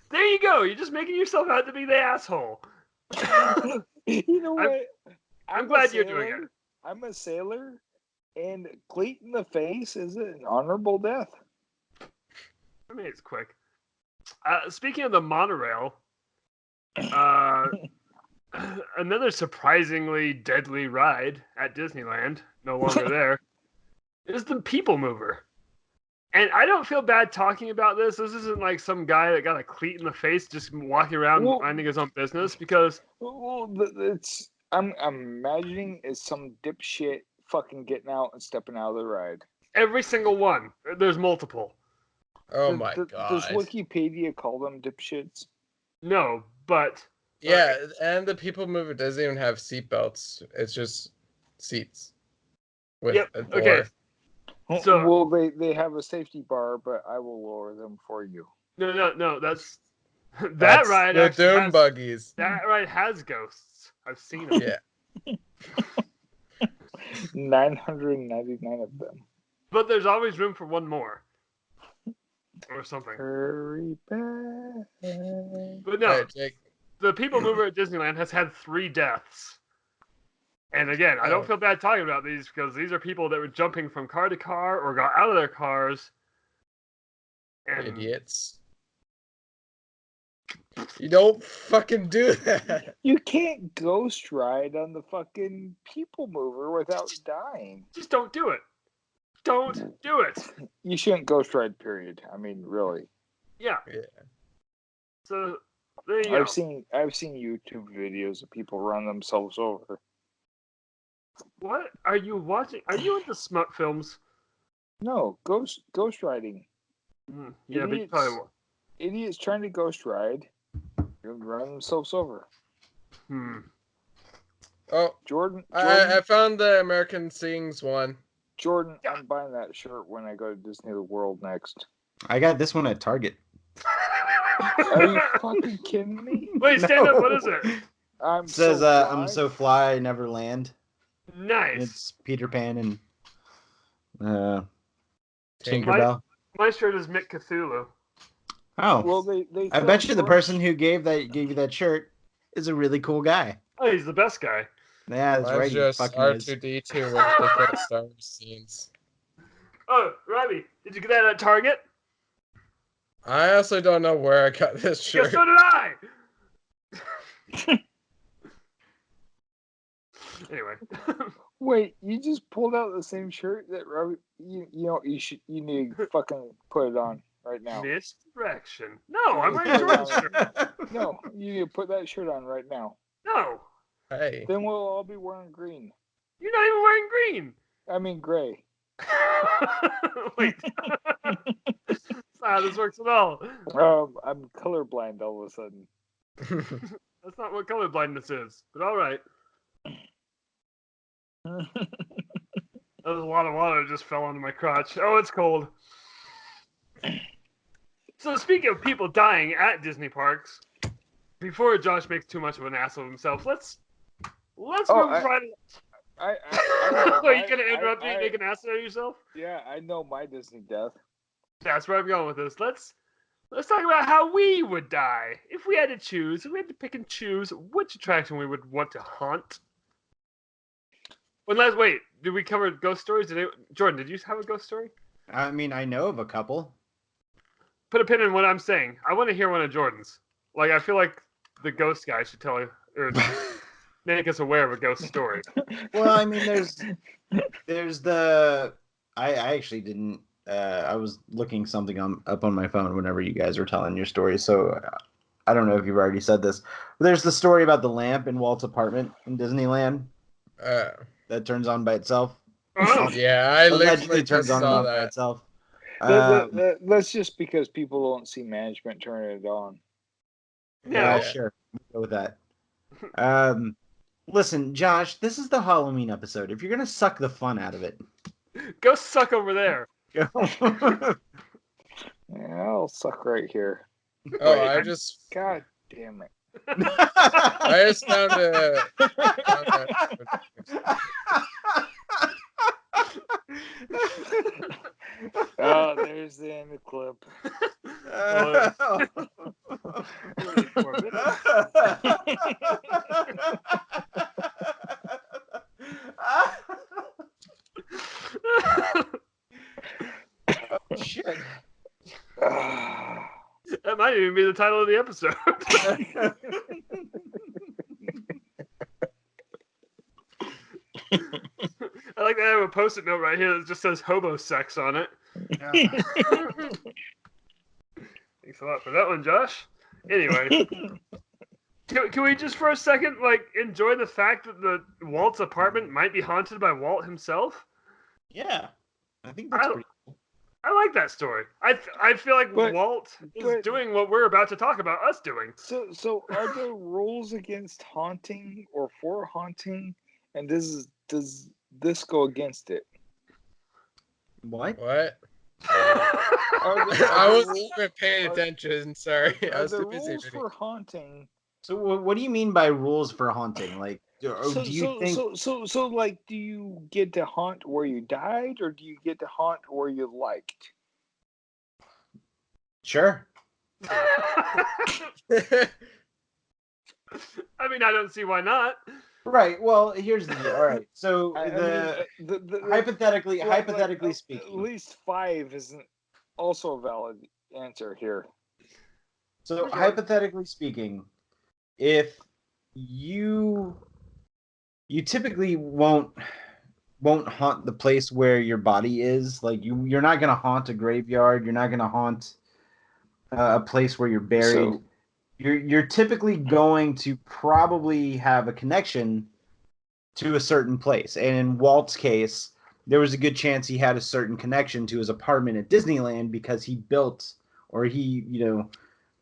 [SPEAKER 1] There you go. You're just making yourself out to be the asshole.
[SPEAKER 2] You know what?
[SPEAKER 1] I'm glad you're doing it.
[SPEAKER 2] I'm a sailor, and cleat in the face is an honorable death.
[SPEAKER 1] I mean, it's quick. Speaking of the monorail, another surprisingly deadly ride at Disneyland, no longer there, is the Peoplemover. And I don't feel bad talking about this. This isn't like some guy that got a cleat in the face just walking around minding his own business, because
[SPEAKER 2] I'm imagining it's some dipshit fucking getting out and stepping out of the ride.
[SPEAKER 1] every single one, there's multiple.
[SPEAKER 3] Oh my god.
[SPEAKER 2] Does Wikipedia call them dipshits?
[SPEAKER 1] No, but
[SPEAKER 3] Yeah, and the Peoplemover doesn't even have seatbelts. It's just seats with a door.
[SPEAKER 1] Okay. So
[SPEAKER 2] well, they have a safety bar, but I will lower them for you.
[SPEAKER 1] No, that's
[SPEAKER 3] That's
[SPEAKER 1] ride.
[SPEAKER 3] the
[SPEAKER 1] actually
[SPEAKER 3] Doom
[SPEAKER 1] has,
[SPEAKER 3] buggies.
[SPEAKER 1] That ride has ghosts. I've seen them.
[SPEAKER 3] Yeah.
[SPEAKER 2] 999 of them.
[SPEAKER 1] But there's always room for one more. Or something.
[SPEAKER 2] Hurry back.
[SPEAKER 1] But no,
[SPEAKER 3] Alright, Jake.
[SPEAKER 1] the Peoplemover at Disneyland has had 3 deaths. And again, I don't feel bad talking about these because these are people that were jumping from car to car or got out of their cars. And
[SPEAKER 3] Idiots. You don't fucking do that.
[SPEAKER 2] You can't ghost ride on the fucking Peoplemover without dying.
[SPEAKER 1] just don't do it. Don't do it.
[SPEAKER 2] You shouldn't ghost ride, period. I mean, really.
[SPEAKER 1] Yeah.
[SPEAKER 3] Yeah.
[SPEAKER 1] So there you go.
[SPEAKER 2] I've seen YouTube videos of people run themselves over.
[SPEAKER 1] What are you watching? Are you into smut films?
[SPEAKER 2] No, ghost riding.
[SPEAKER 1] Yeah, but you probably won't.
[SPEAKER 2] Idiots trying to ghost ride run themselves over.
[SPEAKER 3] Oh,
[SPEAKER 2] Jordan,
[SPEAKER 3] I found the American Sings one.
[SPEAKER 2] Jordan, I'm buying that shirt when I go to Disney World next.
[SPEAKER 4] I got this one at Target.
[SPEAKER 2] Are you fucking kidding me?
[SPEAKER 1] Wait, stand
[SPEAKER 4] No.
[SPEAKER 1] up. What is it?
[SPEAKER 4] It says, I'm so fly, I never land.
[SPEAKER 1] Nice.
[SPEAKER 4] And it's Peter Pan and
[SPEAKER 3] Tinker.
[SPEAKER 4] Tinkerbell.
[SPEAKER 1] My shirt is Mick Cthulhu.
[SPEAKER 4] Oh,
[SPEAKER 2] Well, they
[SPEAKER 4] I bet you the person who gave you that shirt is a really cool guy.
[SPEAKER 1] Oh, he's the best guy.
[SPEAKER 4] Yeah, that's
[SPEAKER 3] Mine's
[SPEAKER 4] right.
[SPEAKER 3] just
[SPEAKER 4] Fucking is.
[SPEAKER 3] R2D2 with different Star Wars scenes.
[SPEAKER 1] Oh, Robbie, did you get that at Target?
[SPEAKER 3] I also don't know where I got this
[SPEAKER 1] Yeah,
[SPEAKER 3] shirt.
[SPEAKER 1] so did I. Anyway.
[SPEAKER 2] Wait, you just pulled out the same shirt that Robbie. You need to fucking put it on right now.
[SPEAKER 1] Misdirection. No, I'm wearing Jordan's shirt.
[SPEAKER 2] No, you need to put that shirt on right now.
[SPEAKER 1] No,
[SPEAKER 3] Hey.
[SPEAKER 2] Then we'll all be wearing green.
[SPEAKER 1] you're not even wearing green.
[SPEAKER 2] I mean gray.
[SPEAKER 1] Wait. That's not how this works at all.
[SPEAKER 2] I'm colorblind all of a sudden.
[SPEAKER 1] That's not what color blindness is. But all right. That was a lot of water that just fell onto my crotch. Oh, it's cold. So speaking of people dying at Disney parks, before Josh makes too much of an ass of himself, let's move right.
[SPEAKER 2] I know
[SPEAKER 1] Are you gonna interrupt me and make an ass out of yourself?
[SPEAKER 2] Yeah, I know my Disney death.
[SPEAKER 1] That's where I'm going with this. Let's talk about how we would die if we had to choose. If we had to pick and choose which attraction we would want to haunt. Wait, did we cover ghost stories? Jordan, did you have a ghost story?
[SPEAKER 4] I mean, I know of a couple.
[SPEAKER 1] Put a pin in what I'm saying. I want to hear one of Jordan's. Like, I feel like the ghost guy should tell you, or make us aware of a ghost story.
[SPEAKER 4] Well, I mean, there's the. I actually didn't. I was looking something up on my phone whenever you guys were telling your story, so I don't know if you've already said this. But there's the story about the lamp in Walt's apartment in Disneyland that turns on by itself.
[SPEAKER 1] Oh,
[SPEAKER 3] Yeah, I literally
[SPEAKER 4] turns
[SPEAKER 3] just
[SPEAKER 4] on
[SPEAKER 3] saw
[SPEAKER 4] by
[SPEAKER 3] that.
[SPEAKER 4] itself.
[SPEAKER 2] That's just because people don't see management turn it on.
[SPEAKER 4] Yeah,
[SPEAKER 1] yeah.
[SPEAKER 4] sure. We'll go with that. Listen, Josh, this is the Halloween episode. If you're gonna suck the fun out of it,
[SPEAKER 1] Go suck over there.
[SPEAKER 2] Yeah, I'll suck right here.
[SPEAKER 3] Oh,
[SPEAKER 1] Wait,
[SPEAKER 3] I just
[SPEAKER 2] God damn it.
[SPEAKER 3] I just found a.
[SPEAKER 2] Oh, there's the end of the clip.
[SPEAKER 1] Only 4 minutes.
[SPEAKER 4] Shit.
[SPEAKER 1] That might even be the title of the episode. I like to have a post-it note right here that just says hobo sex on it. Thanks a lot for that one, Josh. Anyway, can we just for a second enjoy the fact that the Walt's apartment might be haunted by Walt himself?
[SPEAKER 4] Yeah, I think that's pretty cool.
[SPEAKER 1] I like that story. I feel like Walt is doing what we're about to talk about us doing.
[SPEAKER 2] So are there rules against haunting or for haunting? And does this go against it?
[SPEAKER 3] What?
[SPEAKER 2] I
[SPEAKER 3] I wasn't even paying attention. Sorry, I was
[SPEAKER 2] Are
[SPEAKER 3] too
[SPEAKER 2] there
[SPEAKER 3] busy.
[SPEAKER 2] rules for haunting?
[SPEAKER 4] So what do you mean by rules for haunting? Like, do you think?
[SPEAKER 2] So like, do you get to haunt where you died, or do you get to haunt where you liked?
[SPEAKER 4] Sure.
[SPEAKER 1] I mean, I don't see why not.
[SPEAKER 4] Right. Well, here's the deal. All right. So hypothetically
[SPEAKER 2] At
[SPEAKER 4] speaking.
[SPEAKER 2] least 5 isn't also a valid answer here.
[SPEAKER 4] So hypothetically speaking, if you typically won't haunt the place where your body is, like you're not gonna haunt a graveyard, you're not gonna haunt a place where you're buried.
[SPEAKER 2] So,
[SPEAKER 4] you're typically going to probably have a connection to a certain place. And in Walt's case, there was a good chance he had a certain connection to his apartment at Disneyland because he built, or he,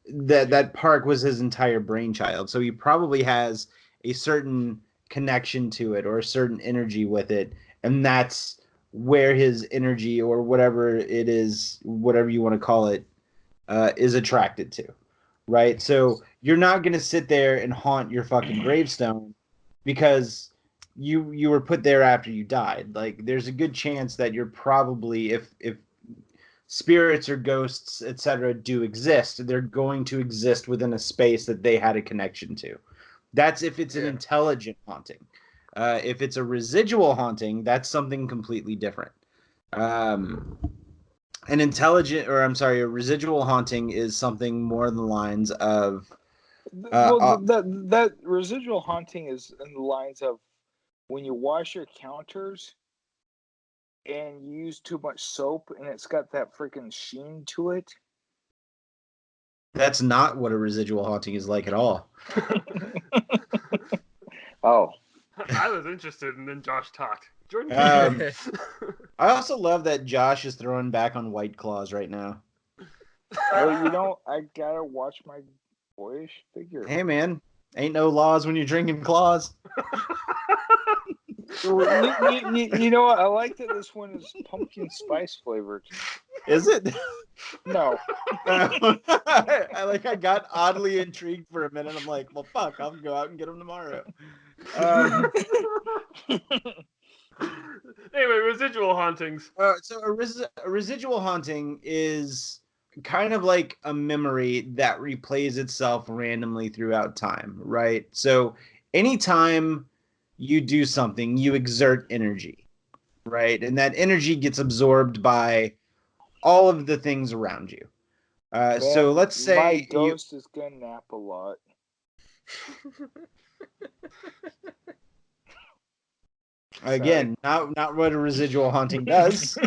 [SPEAKER 4] that park was his entire brainchild. So he probably has a certain connection to it or a certain energy with it. And that's where his energy or whatever it is, whatever you want to call it, is attracted to. Right? So you're not going to sit there and haunt your fucking gravestone because you were put there after you died. Like, there's a good chance that you're probably, if spirits or ghosts, etc., do exist, they're going to exist within a space that they had a connection to. That's if it's an intelligent haunting. If it's a residual haunting, that's something completely different. A residual haunting is something more in the lines of
[SPEAKER 2] that residual haunting is in the lines of when you wash your counters and you use too much soap and it's got that freaking sheen to it.
[SPEAKER 4] That's not what a residual haunting is like at all.
[SPEAKER 2] Oh.
[SPEAKER 1] I was interested, and then Josh talked. Jordan.
[SPEAKER 4] I also love that Josh is throwing back on White Claws right now.
[SPEAKER 2] Well, I gotta watch my boyish figure.
[SPEAKER 4] Hey, man, ain't no laws when you're drinking claws.
[SPEAKER 2] You know what? I like that this one is pumpkin spice flavored.
[SPEAKER 4] Is it?
[SPEAKER 2] No.
[SPEAKER 4] I got oddly intrigued for a minute. I'm like, well, fuck, I'll go out and get them tomorrow.
[SPEAKER 1] Anyway, residual hauntings.
[SPEAKER 4] So a residual haunting is kind of like a memory that replays itself randomly throughout time, right? So anytime you do something, you exert energy, right? And that energy gets absorbed by all of the things around you. So let's say
[SPEAKER 2] my ghost is gonna nap a lot.
[SPEAKER 4] Again, not what a residual haunting does.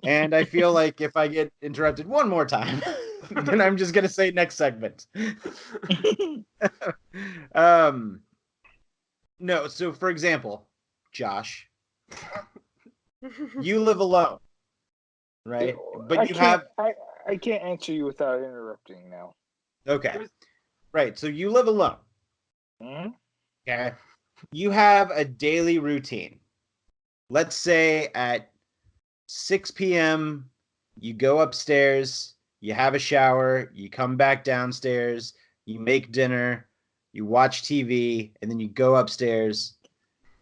[SPEAKER 4] And I feel like if I get interrupted one more time, then I'm just gonna say next segment. No, so for example, Josh, you live alone, right? But
[SPEAKER 2] I can't answer you without interrupting now.
[SPEAKER 4] Okay. Right, so you live alone.
[SPEAKER 2] Mm-hmm.
[SPEAKER 4] Okay. You have a daily routine, let's say at 6 p.m., you go upstairs, you have a shower, you come back downstairs, you make dinner, you watch TV, and then you go upstairs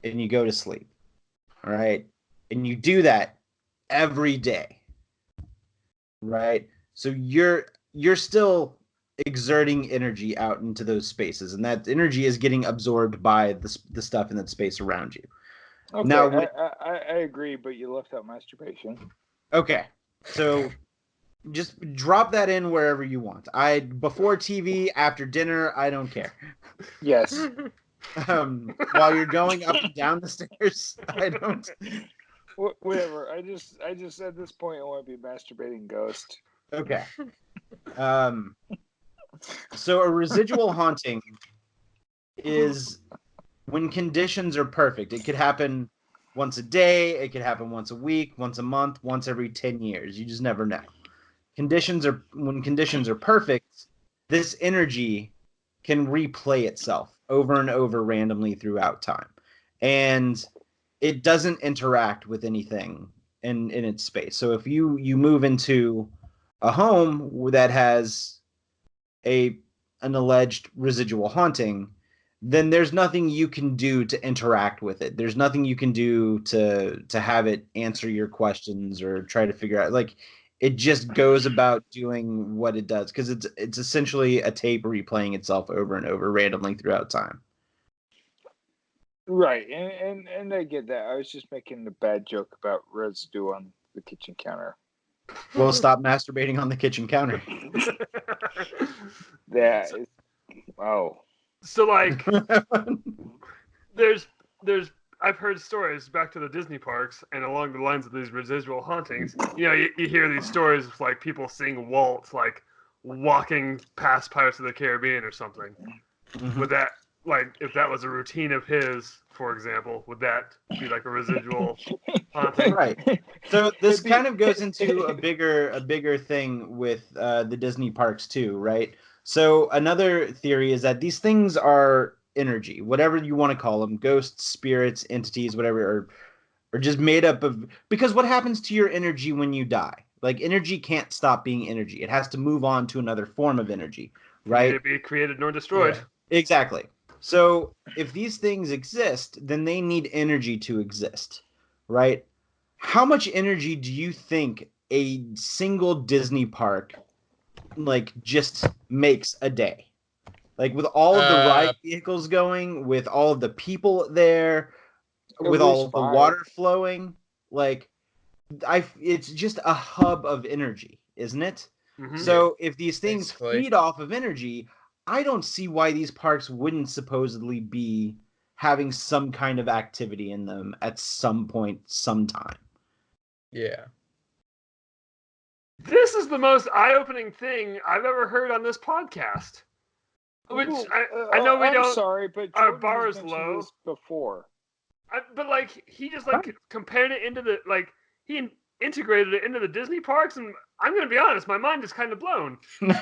[SPEAKER 4] and you go to sleep. All right? And you do that every day. Right? So you're still exerting energy out into those spaces, and that energy is getting absorbed by the stuff in that space around you.
[SPEAKER 2] Okay,
[SPEAKER 4] Now,
[SPEAKER 2] I agree, but you left out masturbation.
[SPEAKER 4] Okay, so just drop that in wherever you want. Before TV, after dinner, I don't care.
[SPEAKER 2] Yes.
[SPEAKER 4] While you're going up and down the stairs, I don't.
[SPEAKER 2] Whatever. I just at this point I want to be a masturbating ghost.
[SPEAKER 4] Okay. So a residual haunting is when conditions are perfect. It could happen once a day, it could happen once a week, once a month, once every 10 years. You just never know. When conditions are perfect, this energy can replay itself over and over randomly throughout time. And it doesn't interact with anything in its space. So if you move into a home that has an alleged residual haunting, then there's nothing you can do to interact with it. There's nothing you can do to have it answer your questions or try to figure out. Like, it just goes about doing what it does, because it's essentially a tape replaying itself over and over randomly throughout time.
[SPEAKER 2] Right, and I get that. I was just making a bad joke about residue on the kitchen counter.
[SPEAKER 4] Well, stop masturbating on the kitchen counter.
[SPEAKER 2] That is, oh.
[SPEAKER 1] So like, there's I've heard stories back to the Disney parks, and along the lines of these residual hauntings, you hear these stories of like people seeing Walt like walking past Pirates of the Caribbean or something.
[SPEAKER 4] Mm-hmm.
[SPEAKER 1] Would that, like, if that was a routine of his, for example, would that be like a residual haunting?
[SPEAKER 4] Right. So this kind of goes into a bigger thing with the Disney parks too, right? So another theory is that these things are energy, whatever you want to call them, ghosts, spirits, entities, whatever, are just made up of, because what happens to your energy when you die? Like, energy can't stop being energy. It has to move on to another form of energy, right?
[SPEAKER 1] Neither be created nor destroyed.
[SPEAKER 4] Yeah. Exactly. So if these things exist, then they need energy to exist, right? How much energy do you think a single Disney park like just makes a day? Like, with all of the ride vehicles going, with all of the people there, with all of the water flowing, like, it's just a hub of energy, isn't it?
[SPEAKER 1] Mm-hmm.
[SPEAKER 4] So if these things
[SPEAKER 3] Basically.
[SPEAKER 4] feed off of energy, I don't see why these parks wouldn't supposedly be having some kind of activity in them at some point, sometime.
[SPEAKER 3] Yeah.
[SPEAKER 1] This is the most eye-opening thing I've ever heard on this podcast. Which I know we don't.
[SPEAKER 2] I'm sorry, but
[SPEAKER 1] Our
[SPEAKER 2] Jordan
[SPEAKER 1] bar
[SPEAKER 2] has
[SPEAKER 1] is
[SPEAKER 2] mentioned
[SPEAKER 1] low.
[SPEAKER 2] this before.
[SPEAKER 1] But like, he just like compared it into the, like, he integrated it into the Disney parks, and I'm gonna be honest, my mind is kind of blown. Like,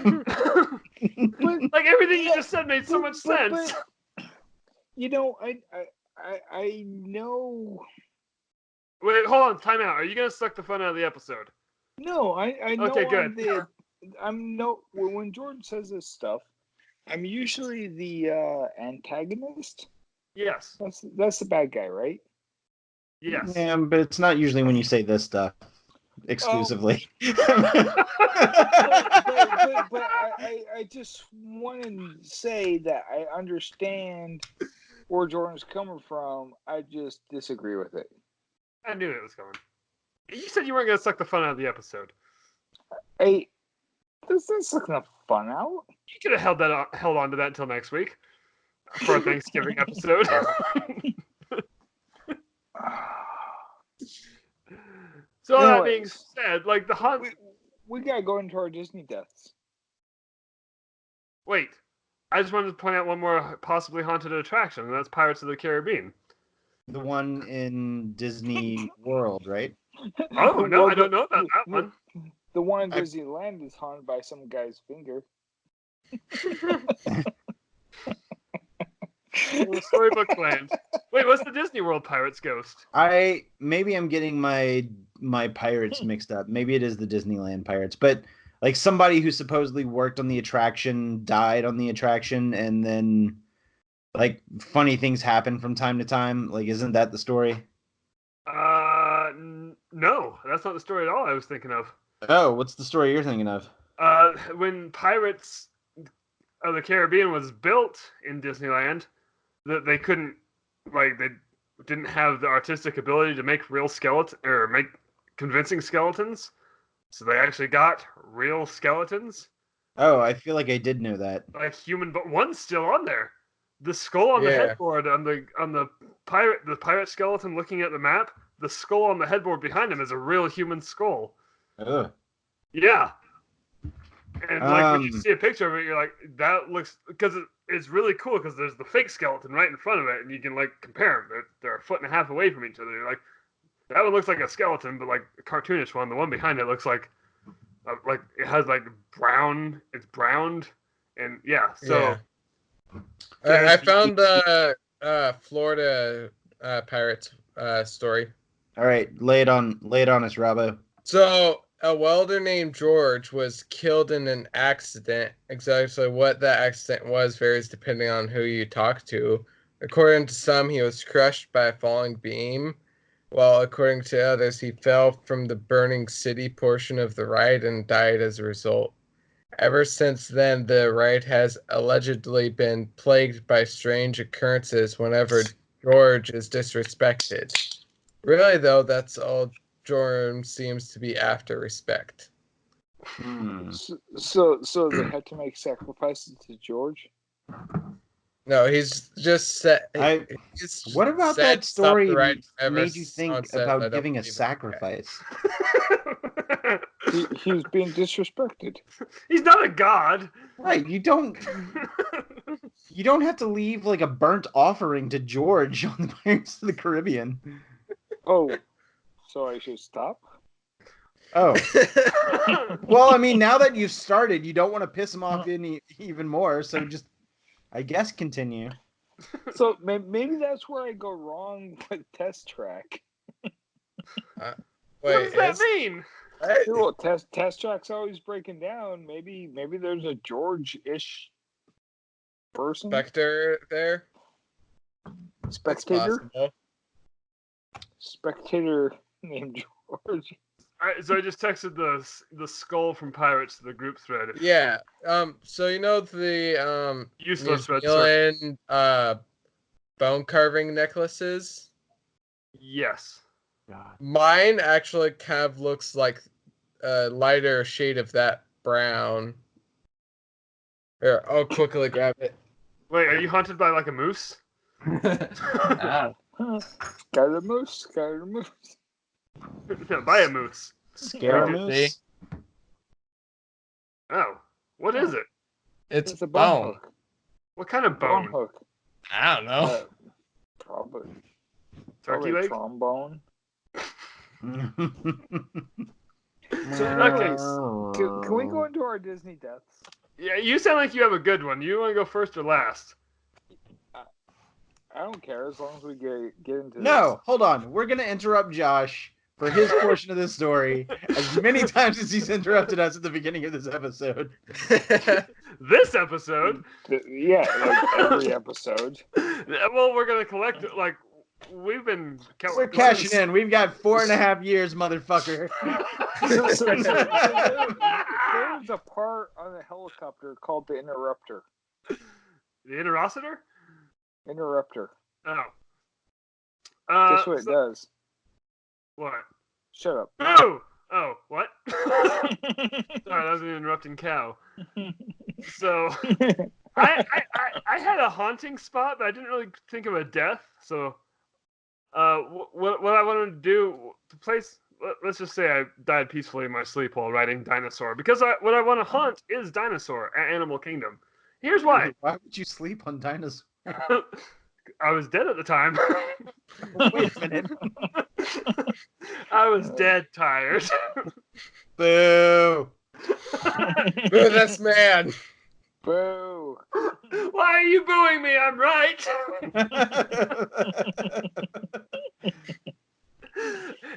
[SPEAKER 1] everything you just said made so much sense.
[SPEAKER 2] I know.
[SPEAKER 1] Wait, hold on, time out. Are you gonna suck the fun out of the episode?
[SPEAKER 2] No, I know.
[SPEAKER 1] Okay, good.
[SPEAKER 2] When Jordan says this stuff, I'm usually the antagonist.
[SPEAKER 1] Yes.
[SPEAKER 2] That's the bad guy, right?
[SPEAKER 1] Yes.
[SPEAKER 4] Yeah, but it's not usually when you say this stuff exclusively.
[SPEAKER 2] But I just want to say that I understand where Jordan's coming from. I just disagree with it.
[SPEAKER 1] I knew it was coming. You said you weren't gonna suck the fun out of the episode.
[SPEAKER 2] Hey, this is sucking the fun out.
[SPEAKER 1] You could have held on to that until next week for a Thanksgiving episode. So all that being said, like, the hunt.
[SPEAKER 2] We gotta go into our Disney deaths.
[SPEAKER 1] Wait, I just wanted to point out one more possibly haunted attraction, and that's Pirates of the Caribbean.
[SPEAKER 4] The one in Disney World, right?
[SPEAKER 1] Oh no, I don't know about that one.
[SPEAKER 2] The one in Disneyland is haunted by some guy's finger.
[SPEAKER 1] Storybook land. Wait, what's the Disney World Pirates ghost?
[SPEAKER 4] Maybe I'm getting my pirates mixed up. Maybe it is the Disneyland Pirates, but like somebody who supposedly worked on the attraction died on the attraction, and then like funny things happen from time to time. Like, isn't that the story?
[SPEAKER 1] No, that's not the story at all I was thinking of.
[SPEAKER 4] Oh, what's the story you're thinking of?
[SPEAKER 1] When Pirates of the Caribbean was built in Disneyland, that they couldn't, like, they didn't have the artistic ability to make real skeleton or make convincing skeletons, so they actually got real skeletons.
[SPEAKER 4] Oh, I feel like I did know that.
[SPEAKER 1] Like human, but one's still on there. The skull on the headboard on the pirate skeleton looking at the map. The skull on the headboard behind him is a real human skull.
[SPEAKER 4] Ugh.
[SPEAKER 1] Yeah. And like when you see a picture of it, you're like, that looks, because it's really cool because there's the fake skeleton right in front of it, and you can like compare them. They're a foot and a half away from each other. You're like, that one looks like a skeleton, but like a cartoonish one. The one behind it looks like it has like brown. It's browned, and yeah. So
[SPEAKER 3] I found the Florida Pirates story.
[SPEAKER 4] All right, lay it on us, Robbo.
[SPEAKER 3] So a welder named George was killed in an accident. Exactly what that accident was varies depending on who you talk to. According to some, he was crushed by a falling beam, while according to others, he fell from the burning city portion of the ride and died as a result. Ever since then, the ride has allegedly been plagued by strange occurrences whenever George is disrespected. Really, though, that's all Jorm seems to be after respect.
[SPEAKER 2] So they had to make sacrifices to George?
[SPEAKER 3] No, he's just set.
[SPEAKER 4] What about that story made you think about giving a sacrifice?
[SPEAKER 2] He was being disrespected.
[SPEAKER 1] He's not a god.
[SPEAKER 4] Right, you don't have to leave like a burnt offering to George on the Pirates of the Caribbean.
[SPEAKER 2] Oh, so I should stop?
[SPEAKER 4] Oh. Well, I mean, now that you've started, you don't want to piss him off even more, so just, I guess, continue.
[SPEAKER 2] So maybe that's where I go wrong with Test Track.
[SPEAKER 1] What does that mean?
[SPEAKER 2] Well, test Track's always breaking down. Maybe there's a George-ish person.
[SPEAKER 3] Spectre there?
[SPEAKER 2] Spectator? Spectator named George.
[SPEAKER 1] Alright, so I just texted the skull from Pirates to the group thread.
[SPEAKER 3] Yeah. So you know the
[SPEAKER 1] useless
[SPEAKER 3] New Zealand bone carving necklaces?
[SPEAKER 1] Yes.
[SPEAKER 4] God.
[SPEAKER 3] Mine actually kind of looks like a lighter shade of that brown. Here, I'll quickly grab it.
[SPEAKER 1] Wait, are you haunted by like a moose?
[SPEAKER 2] Got a moose.
[SPEAKER 1] No, by a moose.
[SPEAKER 4] Scaramouche?
[SPEAKER 1] Oh, what is it?
[SPEAKER 3] It's
[SPEAKER 2] a bone hook.
[SPEAKER 1] What kind of bone?
[SPEAKER 2] Hook.
[SPEAKER 3] I don't know.
[SPEAKER 2] Probably
[SPEAKER 1] Turkey leg?
[SPEAKER 2] Trombone. So,
[SPEAKER 1] okay.
[SPEAKER 2] Can we go into our Disney deaths?
[SPEAKER 1] Yeah, you sound like you have a good one. You want to go first or last?
[SPEAKER 2] I don't care as long as we get into
[SPEAKER 4] No, hold on. We're going to interrupt Josh for his portion of this story as many times as he's interrupted us at the beginning of this episode.
[SPEAKER 1] This episode?
[SPEAKER 2] Yeah, like every episode.
[SPEAKER 1] Well, we're going to collect, like, we're
[SPEAKER 4] cashing in. We've got 4.5 years, motherfucker.
[SPEAKER 2] There's a part on the helicopter called the interrupter.
[SPEAKER 1] The interocitor?
[SPEAKER 2] Interrupter.
[SPEAKER 1] Oh.
[SPEAKER 2] Guess what it does?
[SPEAKER 1] What?
[SPEAKER 2] Shut up.
[SPEAKER 1] Oh! Oh, what? Sorry, that was an interrupting cow. So, I had a haunting spot, but I didn't really think of a death. So, what I wanted to do to place, let's just say I died peacefully in my sleep while riding Dinosaur, because what I want to haunt is Dinosaur at Animal Kingdom. Here's why.
[SPEAKER 4] Why would you sleep on Dinosaur?
[SPEAKER 1] I was dead at the time.
[SPEAKER 4] Wait a minute.
[SPEAKER 1] I was dead tired.
[SPEAKER 4] Boo.
[SPEAKER 3] Boo this man.
[SPEAKER 2] Boo!
[SPEAKER 1] Why are you booing me? I'm right.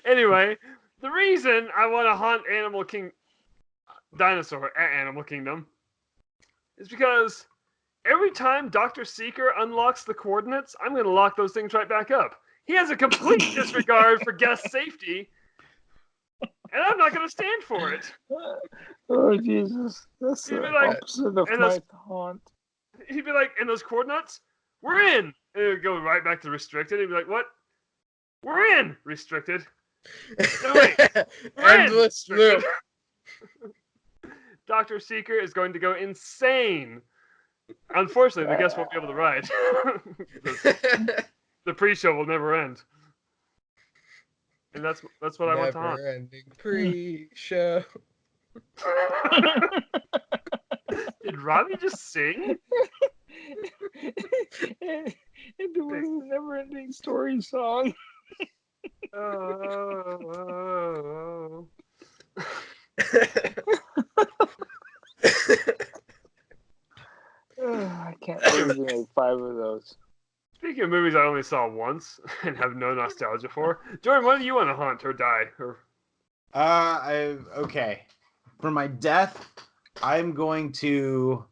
[SPEAKER 1] Anyway, the reason I want to haunt Dinosaur at Animal Kingdom is because every time Dr. Seeker unlocks the coordinates, I'm going to lock those things right back up. He has a complete disregard for guest safety, and I'm not going to stand for it.
[SPEAKER 2] Oh, Jesus. That's
[SPEAKER 1] He'd
[SPEAKER 2] the
[SPEAKER 1] be like,
[SPEAKER 2] opposite of
[SPEAKER 1] and
[SPEAKER 2] my
[SPEAKER 1] those-
[SPEAKER 2] haunt.
[SPEAKER 1] He'd be like, and those coordinates, we're in. And it would go right back to restricted. He'd be like, what? We're in restricted. No, wait. We're in
[SPEAKER 3] Endless loop.
[SPEAKER 1] restricted. Dr. Seeker is going to go insane. Unfortunately, the guests won't be able to ride. The pre-show will never end. And that's what I want to haunt.
[SPEAKER 3] Never-ending pre-show.
[SPEAKER 1] Did Robbie just sing?
[SPEAKER 2] And it was a never-ending story song.
[SPEAKER 1] Oh.
[SPEAKER 2] I can't believe you made 5 of those.
[SPEAKER 1] Speaking of movies I only saw once and have no nostalgia for, Jordan, what do you want to haunt or die?
[SPEAKER 4] Okay. For my death, I'm going to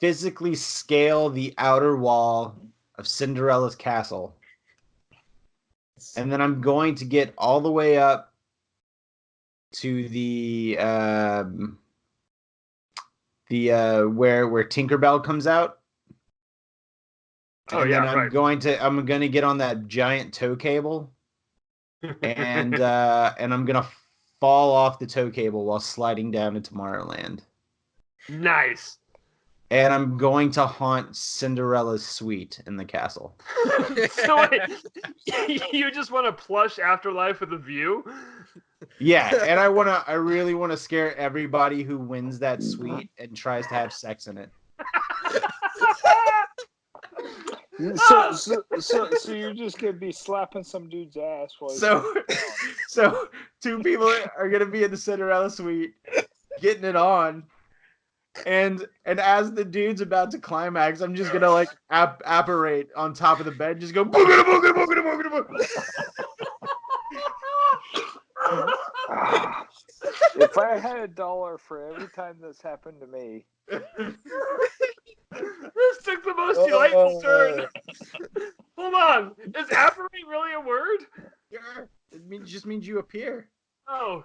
[SPEAKER 4] physically scale the outer wall of Cinderella's castle. And then I'm going to get all the way up to the where Tinkerbell comes out.
[SPEAKER 1] Oh,
[SPEAKER 4] And
[SPEAKER 1] yeah,
[SPEAKER 4] then I'm
[SPEAKER 1] right.
[SPEAKER 4] I'm gonna get on that giant tow cable and I'm gonna fall off the tow cable while sliding down into Tomorrowland.
[SPEAKER 1] Nice.
[SPEAKER 4] And I'm going to haunt Cinderella's suite in the castle.
[SPEAKER 1] So wait, you just want a plush afterlife with a view?
[SPEAKER 4] Yeah, and I really want to scare everybody who wins that suite and tries to have sex in it.
[SPEAKER 2] So you're just gonna be slapping some dude's ass while
[SPEAKER 4] So 2 people are gonna be in the Cinderella suite, getting it on, and as the dude's about to climax, I'm just gonna like apparate on top of the bed, just go boogada boogada boogada boogada boogada.
[SPEAKER 2] If I had $1 for every time this happened to me.
[SPEAKER 1] This took the most delightful turn. Hold on. Is apparate really a word?
[SPEAKER 4] Yeah, just means you appear.
[SPEAKER 1] Oh.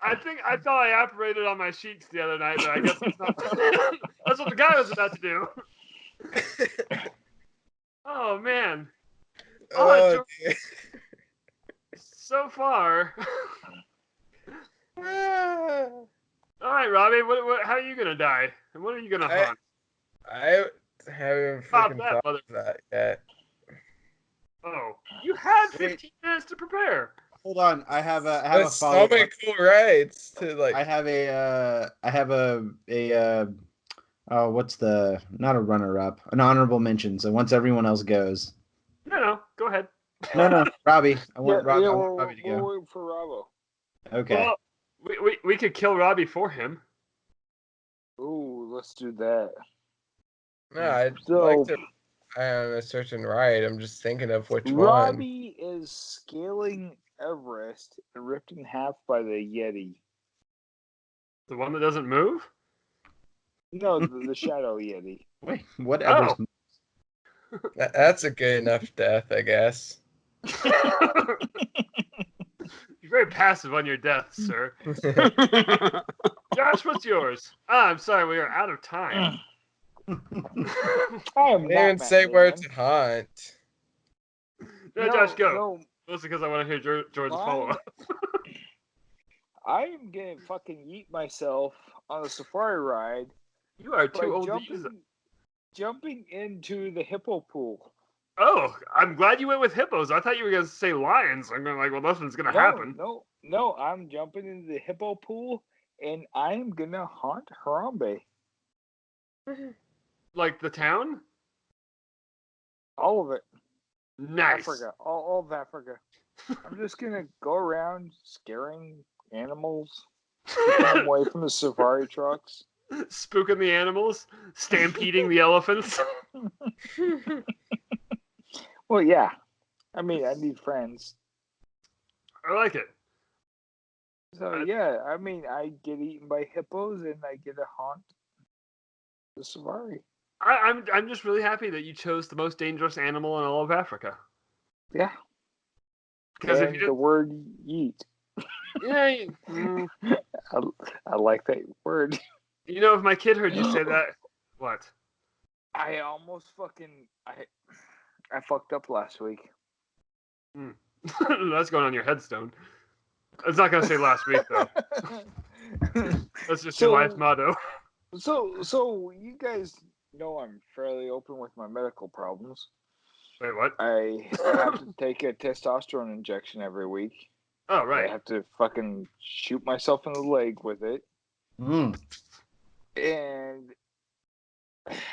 [SPEAKER 1] I thought I apparated on my sheets the other night, but I guess that's not. That's what the guy was about to do. Oh, man.
[SPEAKER 3] Oh, dear.
[SPEAKER 1] So far. All right, Robbie. How are you gonna die? And what are you gonna haunt?
[SPEAKER 3] I haven't
[SPEAKER 1] Stop
[SPEAKER 3] freaking
[SPEAKER 1] that,
[SPEAKER 3] thought
[SPEAKER 1] mother.
[SPEAKER 3] of that yet.
[SPEAKER 1] Oh, you had
[SPEAKER 4] Wait.
[SPEAKER 1] 15 minutes to prepare.
[SPEAKER 4] Hold on, I have a
[SPEAKER 3] There's so
[SPEAKER 4] follow-up.
[SPEAKER 3] many cool rides to like.
[SPEAKER 4] I have what's the, not a runner-up, an honorable mention. So once everyone else goes.
[SPEAKER 1] No, go ahead.
[SPEAKER 4] No, Robbie. I want Robbie to
[SPEAKER 2] We're
[SPEAKER 4] go.
[SPEAKER 2] waiting for Robbo.
[SPEAKER 4] Okay.
[SPEAKER 1] Well, we could kill Robbie for him.
[SPEAKER 2] Ooh, let's do that.
[SPEAKER 3] No, I'd
[SPEAKER 2] So,
[SPEAKER 3] like to buy on a certain ride. I'm just thinking of which one.
[SPEAKER 2] Robbie is scaling Everest and ripped in half by the Yeti.
[SPEAKER 1] The one that doesn't move?
[SPEAKER 2] No, the Shadow Yeti.
[SPEAKER 4] Wait, what Everest?
[SPEAKER 3] That's a good enough death, I guess.
[SPEAKER 1] You're very passive on your death, sir. Josh, what's yours? I'm sorry, we are out of time.
[SPEAKER 2] I
[SPEAKER 3] They
[SPEAKER 2] am
[SPEAKER 3] didn't even say where to hunt.
[SPEAKER 1] No, Josh, go.
[SPEAKER 2] No,
[SPEAKER 1] Mostly because I want to hear Jordan's follow-up.
[SPEAKER 2] I am gonna fucking eat myself on a safari ride
[SPEAKER 1] You are
[SPEAKER 2] by
[SPEAKER 1] too old to use it.
[SPEAKER 2] jumping into the hippo pool.
[SPEAKER 1] Oh, I'm glad you went with hippos. I thought you were going to say lions. I'm going like, well, nothing's going to happen.
[SPEAKER 2] No, I'm jumping into the hippo pool and I'm gonna haunt Harambe.
[SPEAKER 1] Like the town?
[SPEAKER 2] All of it.
[SPEAKER 1] Nice.
[SPEAKER 2] Africa. All of Africa. I'm just gonna go around scaring animals, keeping them away from the safari trucks.
[SPEAKER 1] spooking the animals, stampeding the elephants.
[SPEAKER 2] Well, yeah. I mean, I need friends.
[SPEAKER 1] I like it.
[SPEAKER 2] So yeah, I mean, I get eaten by hippos and I get to haunt the safari.
[SPEAKER 1] I'm just really happy that you chose the most dangerous animal in all of Africa.
[SPEAKER 2] Yeah.
[SPEAKER 1] Because if
[SPEAKER 2] And
[SPEAKER 1] you
[SPEAKER 2] the
[SPEAKER 1] didn't,
[SPEAKER 2] word yeet.
[SPEAKER 1] yeah,
[SPEAKER 2] I like that word.
[SPEAKER 1] you know, if my kid heard you say that, what?
[SPEAKER 2] I almost fucking I fucked up last week.
[SPEAKER 1] That's going on your headstone. It's not gonna say last week though. That's just your life motto.
[SPEAKER 2] So you guys know I'm fairly open with my medical problems.
[SPEAKER 1] Wait, what?
[SPEAKER 2] I have to take a testosterone injection every week.
[SPEAKER 1] Oh, right.
[SPEAKER 2] I have to fucking shoot myself in the leg with it. And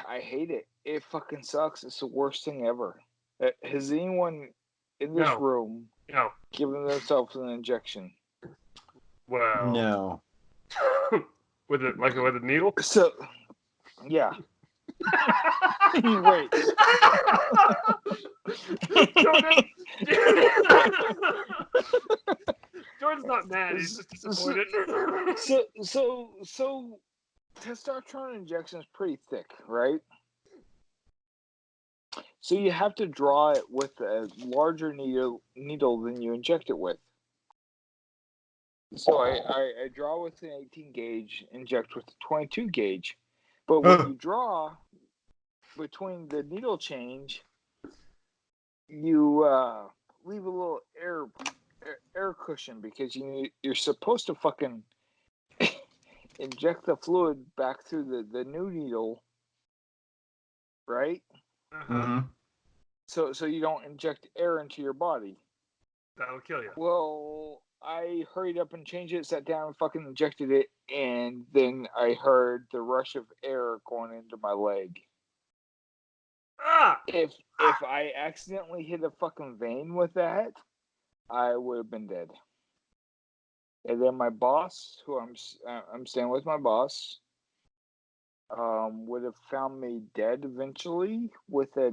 [SPEAKER 2] I hate it. It fucking sucks. It's the worst thing ever. Has anyone in this room given themselves an injection?
[SPEAKER 1] Well,
[SPEAKER 4] no.
[SPEAKER 1] with a needle?
[SPEAKER 2] So, yeah. Wait.
[SPEAKER 1] Jordan's not mad. He's just disappointed.
[SPEAKER 2] So, testosterone injection is pretty thick, right? So you have to draw it with a larger needle than you inject it with. So I draw with an 18 gauge, inject with a 22 gauge. But when you draw between the needle change, you leave a little air cushion because you're supposed to fucking inject the fluid back through the new needle, right?
[SPEAKER 1] Uh-huh.
[SPEAKER 2] So you don't inject air into your body.
[SPEAKER 1] That'll kill you.
[SPEAKER 2] Well, I hurried up and changed it, sat down and fucking injected it, and then I heard the rush of air going into my leg. If I accidentally hit a fucking vein with that, I would have been dead. And then my boss, who I'm staying with, my boss, would have found me dead eventually with a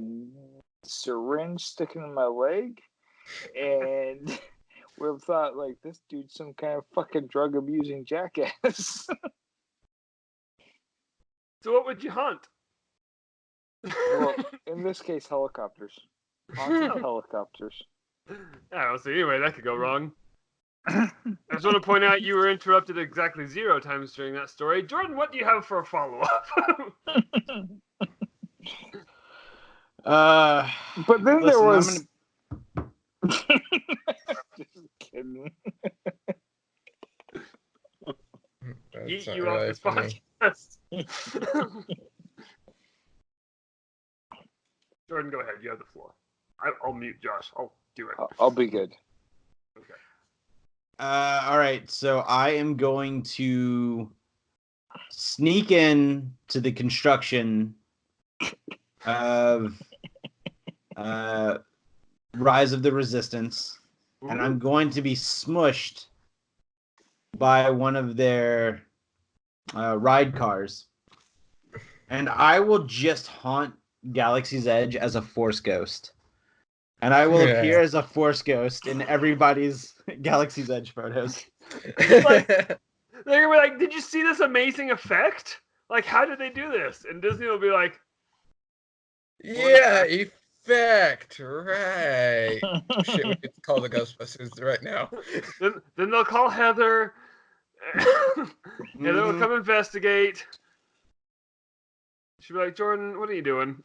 [SPEAKER 2] syringe sticking in my leg, and would have thought like this dude's some kind of fucking drug abusing jackass.
[SPEAKER 1] So what would you hunt?
[SPEAKER 2] Well, in this case, helicopters. Haunted helicopters.
[SPEAKER 1] Yeah, well, so anyway, that could go wrong. I just want to point out you were interrupted exactly 0 times during that story. Jordan, what do you have for a follow-up?
[SPEAKER 2] But then
[SPEAKER 4] listen,
[SPEAKER 2] there was... Just kidding.
[SPEAKER 1] Yeet
[SPEAKER 3] not
[SPEAKER 1] you
[SPEAKER 3] really
[SPEAKER 1] off this
[SPEAKER 3] funny.
[SPEAKER 1] podcast. Jordan, go ahead. You have the floor. I'll mute Josh. I'll do it.
[SPEAKER 2] I'll be good.
[SPEAKER 1] Okay.
[SPEAKER 4] All right, so I am going to sneak in to the construction of Rise of the Resistance, and I'm going to be smushed by one of their ride cars, and I will just haunt Galaxy's Edge as a Force Ghost. And I will appear as a Force Ghost in everybody's Galaxy's Edge photos.
[SPEAKER 1] Like, they're gonna be like, did you see this amazing effect? Like, how did they do this? And Disney will be like,
[SPEAKER 3] yeah, effect, right. Shit, we could call the Ghostbusters right now.
[SPEAKER 1] Then they'll call Heather, and they'll come investigate. She'll be like, Jordan, what are you doing?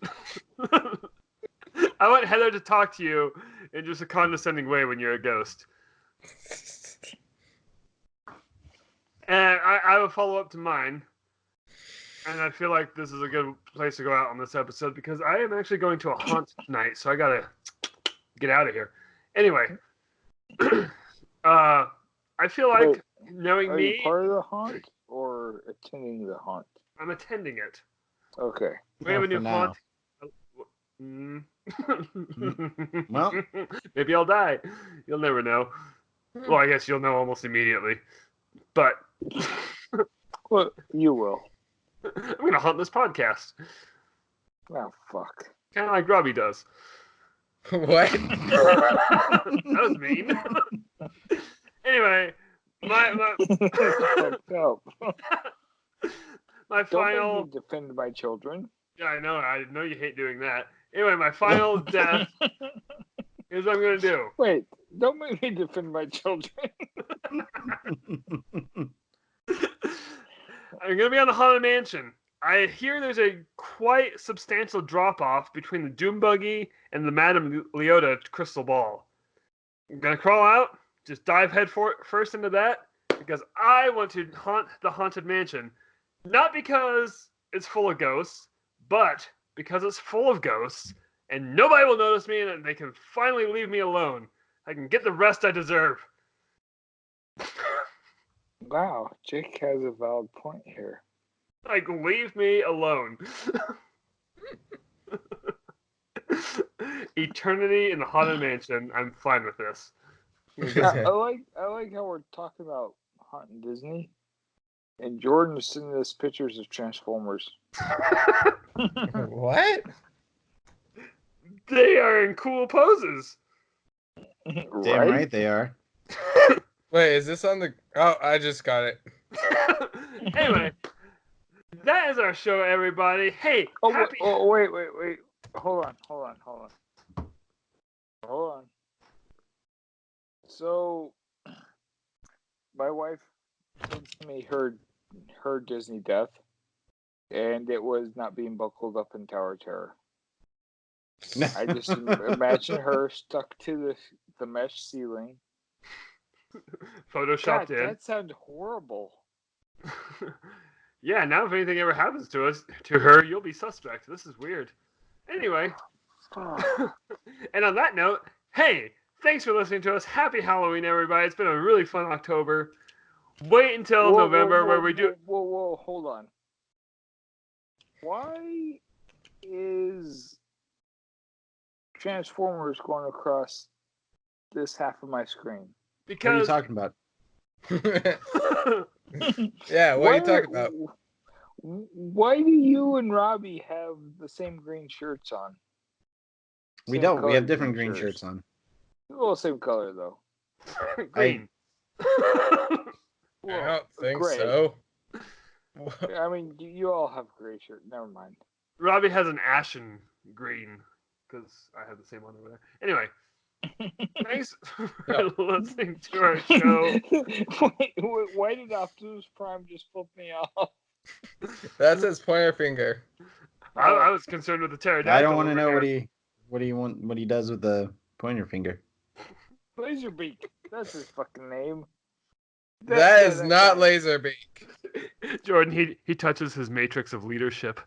[SPEAKER 1] I want Heather to talk to you in just a condescending way when you're a ghost. And I have a follow-up to mine. And I feel like this is a good place to go out on this episode because I am actually going to a haunt tonight, so I gotta get out of here. Anyway, I feel like knowing me...
[SPEAKER 2] Are you part of the haunt or attending the haunt?
[SPEAKER 1] I'm attending it.
[SPEAKER 2] Okay.
[SPEAKER 1] We have a new haunt.
[SPEAKER 4] Well,
[SPEAKER 1] maybe I'll die. You'll never know. Well, I guess you'll know almost immediately. But
[SPEAKER 2] well, you will.
[SPEAKER 1] I'm going to haunt this podcast.
[SPEAKER 2] Oh, fuck.
[SPEAKER 1] Kind of like Robbie does.
[SPEAKER 3] What?
[SPEAKER 1] That was mean. Anyway, my
[SPEAKER 2] Fucked up.
[SPEAKER 1] my
[SPEAKER 2] Don't
[SPEAKER 1] final.
[SPEAKER 2] make me defend my children.
[SPEAKER 1] Yeah, I know you hate doing that. Anyway, my final death is what I'm going to do.
[SPEAKER 2] Wait, don't make me defend my children.
[SPEAKER 1] I'm going to be on the Haunted Mansion. I hear there's a quite substantial drop-off between the Doom Buggy and the Madame Leota crystal ball. I'm going to crawl out, just dive first into that, because I want to haunt the Haunted Mansion. Not because it's full of ghosts, but because it's full of ghosts, and nobody will notice me, and they can finally leave me alone. I can get the rest I deserve.
[SPEAKER 2] Wow, Jake has a valid point here.
[SPEAKER 1] Like, leave me alone. Eternity in the Haunted Mansion. I'm fine with this.
[SPEAKER 2] I like how we're talking about haunting Disney, and Jordan is sending us pictures of Transformers.
[SPEAKER 3] What?
[SPEAKER 1] They are in cool poses.
[SPEAKER 4] Damn right they are.
[SPEAKER 3] Wait, is this on the... Oh, I just got it.
[SPEAKER 1] Anyway, that is our show, everybody. Hey,
[SPEAKER 2] Oh,
[SPEAKER 1] happy...
[SPEAKER 2] wait. Hold on. So, my wife sent me her Disney death, and it was not being buckled up in Tower of Terror. I just imagine her stuck to the mesh ceiling.
[SPEAKER 1] Photoshopped
[SPEAKER 2] God,
[SPEAKER 1] in.
[SPEAKER 2] that sounded horrible.
[SPEAKER 1] Yeah, now if anything ever happens to her, you'll be suspect. This is weird. Anyway, and on that note, hey, thanks for listening to us. Happy Halloween, everybody. It's been a really fun October. Wait until November where we do...
[SPEAKER 2] Whoa, hold on. Why is Transformers going across this half of my screen?
[SPEAKER 4] What are you
[SPEAKER 1] Because...
[SPEAKER 4] talking about?
[SPEAKER 3] Yeah, what are you talking about?
[SPEAKER 2] Why do you and Robbie have the same green shirts on?
[SPEAKER 4] We
[SPEAKER 2] Same
[SPEAKER 4] don't. We
[SPEAKER 2] color
[SPEAKER 4] have different green shirts on.
[SPEAKER 2] Well, same color though.
[SPEAKER 1] Green.
[SPEAKER 3] I don't think
[SPEAKER 2] gray.
[SPEAKER 3] so.
[SPEAKER 2] I mean, you all have gray shirts. Never mind.
[SPEAKER 1] Robbie has an ashen green, because I have the same one over there. Anyway, thanks for listening to our show.
[SPEAKER 2] Wait, why did Optimus Prime just flip me off?
[SPEAKER 3] That's his pointer finger.
[SPEAKER 1] I was concerned with the pterodactyl.
[SPEAKER 4] I don't want to know
[SPEAKER 1] over
[SPEAKER 4] what he does with the pointer finger.
[SPEAKER 2] Laserbeak. That's his fucking name.
[SPEAKER 3] That is not Laserbeak.
[SPEAKER 1] here. Jordan, he touches his matrix of leadership.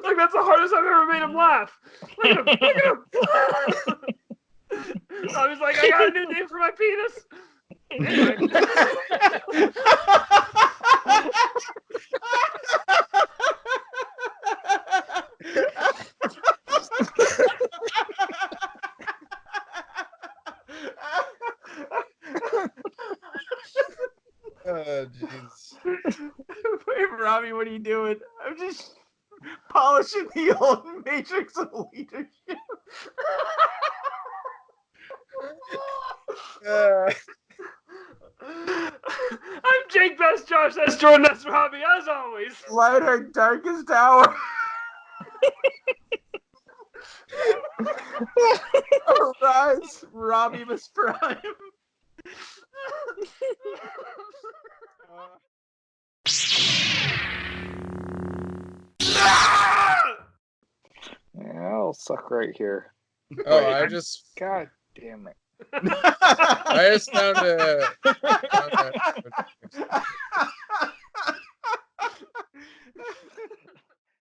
[SPEAKER 1] like that's the hardest I've ever made him laugh. Look at him. I was like, I got a new name for my penis. Anyway.
[SPEAKER 3] Oh, jeez.
[SPEAKER 4] Wait, Robbie, what are you doing? I'm just polishing the old matrix of leadership.
[SPEAKER 1] I'm Jake, that's Josh, that's Jordan, that's Robbie, as always.
[SPEAKER 4] Light our darkest hour. Arise, Robbie Prime.
[SPEAKER 2] Yeah, I'll suck right here.
[SPEAKER 3] Oh, I just
[SPEAKER 2] God damn it.
[SPEAKER 3] found a...